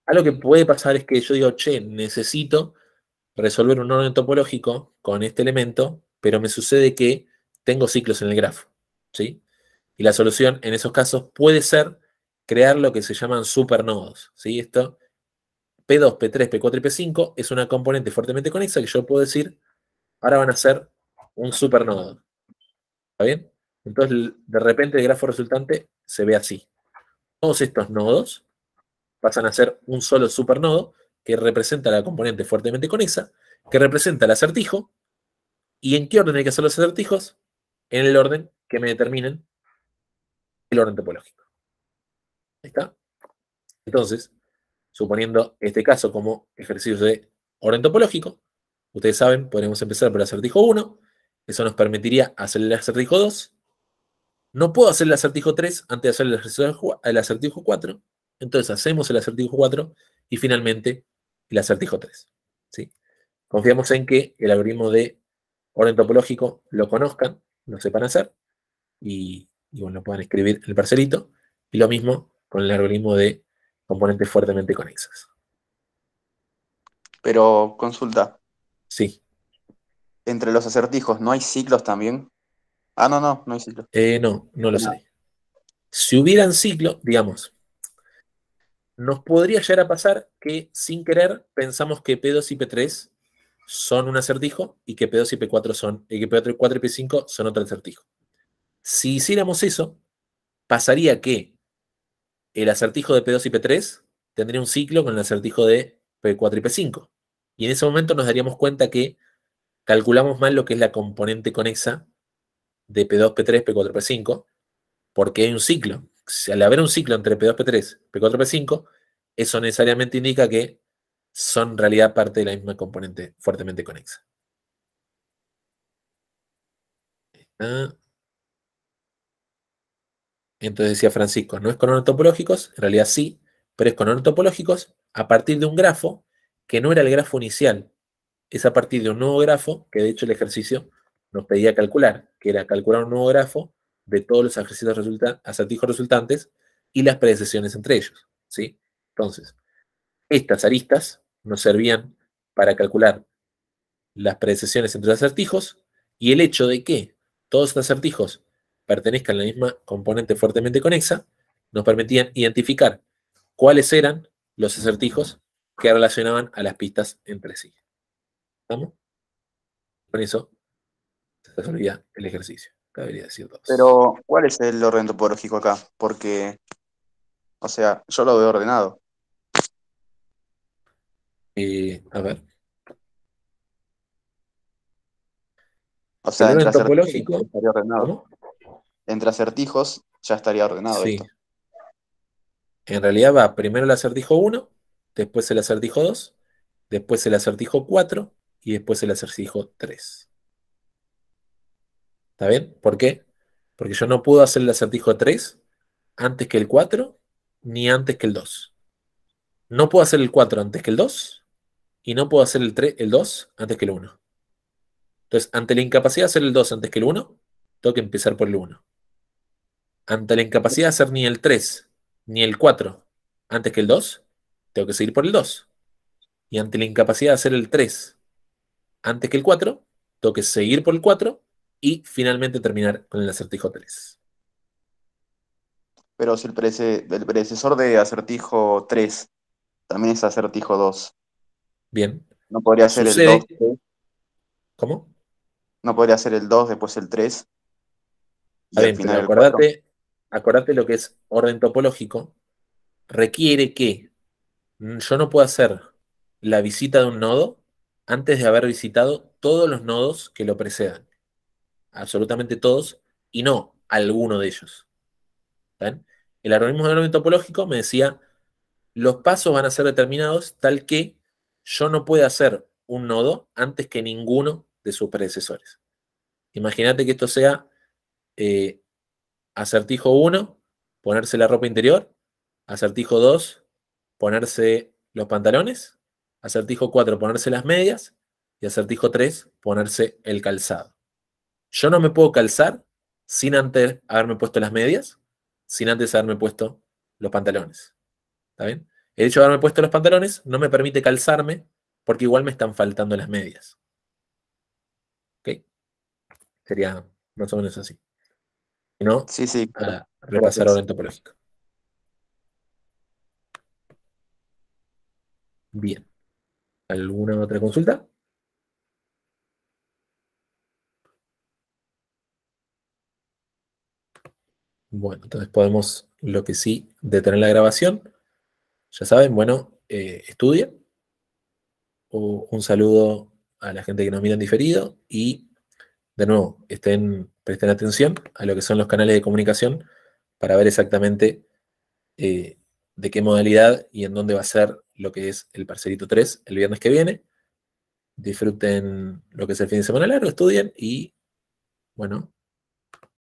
Algo que puede pasar es que yo digo, che, necesito resolver un orden topológico con este elemento, pero me sucede que tengo ciclos en el grafo, ¿sí? Y la solución en esos casos puede ser crear lo que se llaman supernodos, ¿sí? Esto, P2, P3, P4 y P5 es una componente fuertemente conexa que yo puedo decir, ahora van a ser un supernodo. ¿Está bien? Entonces, de repente el grafo resultante se ve así. Todos estos nodos pasan a ser un solo supernodo que representa la componente fuertemente conexa, que representa el acertijo. ¿Y en qué orden hay que hacer los acertijos? En el orden que me determinen el orden topológico. ¿Ahí está? Entonces, suponiendo este caso como ejercicio de orden topológico, ustedes saben, podemos empezar por el acertijo 1, eso nos permitiría hacer el acertijo 2. No puedo hacer el acertijo 3 antes de hacer el acertijo 4, entonces hacemos el acertijo 4 y finalmente el acertijo 3. ¿Sí? Confiamos en que el algoritmo de orden topológico lo conozcan, lo sepan hacer y bueno, lo puedan escribir en el parcelito. Y lo mismo con el algoritmo de componentes fuertemente conexas. Pero consulta, Sí. entre los acertijos, ¿no hay ciclos también? Ah, no hay ciclos. No los hay. Si hubieran ciclo, digamos, nos podría llegar a pasar que sin querer pensamos que P2 y P3 son un acertijo y que P2 y P4 son, y que P4 y P5 son otro acertijo. Si hiciéramos eso, pasaría que el acertijo de P2 y P3 tendría un ciclo con el acertijo de P4 y P5. Y en ese momento nos daríamos cuenta que calculamos mal lo que es la componente conexa de P2, P3, P4, P5, porque hay un ciclo. Si al haber un ciclo entre P2, P3, P4, P5, eso necesariamente indica que son en realidad parte de la misma componente fuertemente conexa. Entonces decía Francisco, no es con orden topológicos, en realidad sí, pero es con orden topológicos a partir de un grafo que no era el grafo inicial, es a partir de un nuevo grafo que de hecho el ejercicio nos pedía calcular, que era calcular un nuevo grafo de todos los acertijos resultantes y las predecisiones entre ellos, ¿sí? Entonces, estas aristas nos servían para calcular las predecisiones entre los acertijos y el hecho de que todos estos acertijos pertenezcan a la misma componente fuertemente conexa nos permitían identificar cuáles eran los acertijos que relacionaban a las pistas entre sí. ¿Estamos? Con eso se resolvía el ejercicio. Debería decir dos. Pero, ¿cuál es el orden topológico acá? Porque, o sea, yo lo veo ordenado. A ver. O sea, El orden entre acertijos topológico. estaría ordenado. ¿Cómo? Entre acertijos ya estaría ordenado Sí. esto. En realidad va primero el acertijo 1, después el acertijo 2, después el acertijo 4 y después el acertijo 3. ¿Está bien? ¿Por qué? Porque yo no puedo hacer el acertijo 3 antes que el 4 ni antes que el 2. No puedo hacer el 4 antes que el 2 y no puedo hacer el 2 antes que el 1. Entonces, ante la incapacidad de hacer el 2 antes que el 1, tengo que empezar por el 1. Ante la incapacidad de hacer ni el 3 ni el 4 antes que el 2, tengo que seguir por el 2. Y ante la incapacidad de hacer el 3 antes que el 4, tengo que seguir por el 4 y finalmente terminar con el acertijo 3. Pero si el predecesor de acertijo 3 también es acertijo 2, Bien. ¿no podría ser el Sucede. 2? ¿Cómo? ¿No podría ser el 2, después el 3 Está y al bien, pero final el 4? acordate lo que es orden topológico. Requiere que yo no pueda hacer la visita de un nodo antes de haber visitado todos los nodos que lo precedan. Absolutamente todos, y no alguno de ellos. ¿Bien? El algoritmo de orden topológico me decía, los pasos van a ser determinados tal que yo no pueda hacer un nodo antes que ninguno de sus predecesores. Imagínate que esto sea acertijo 1, ponerse la ropa interior. Acertijo 2, ponerse los pantalones. Acertijo 4, ponerse las medias. Y acertijo 3, ponerse el calzado. Yo no me puedo calzar sin antes haberme puesto las medias, sin antes haberme puesto los pantalones. ¿Está bien? El hecho de haberme puesto los pantalones no me permite calzarme porque igual me están faltando las medias. ¿Ok? Sería más o menos así. Si no, Sí, sí, claro. a repasar Gracias. orden topológico. Bien. ¿Alguna otra consulta? Bueno, entonces podemos, lo que sí, detener la grabación. Ya saben, bueno, estudien. Un saludo a la gente que nos mira en diferido y, de nuevo, presten atención a lo que son los canales de comunicación para ver exactamente de qué modalidad y en dónde va a ser lo que es el Parcerito 3 el viernes que viene. Disfruten lo que es el fin de semana largo, estudien y, bueno,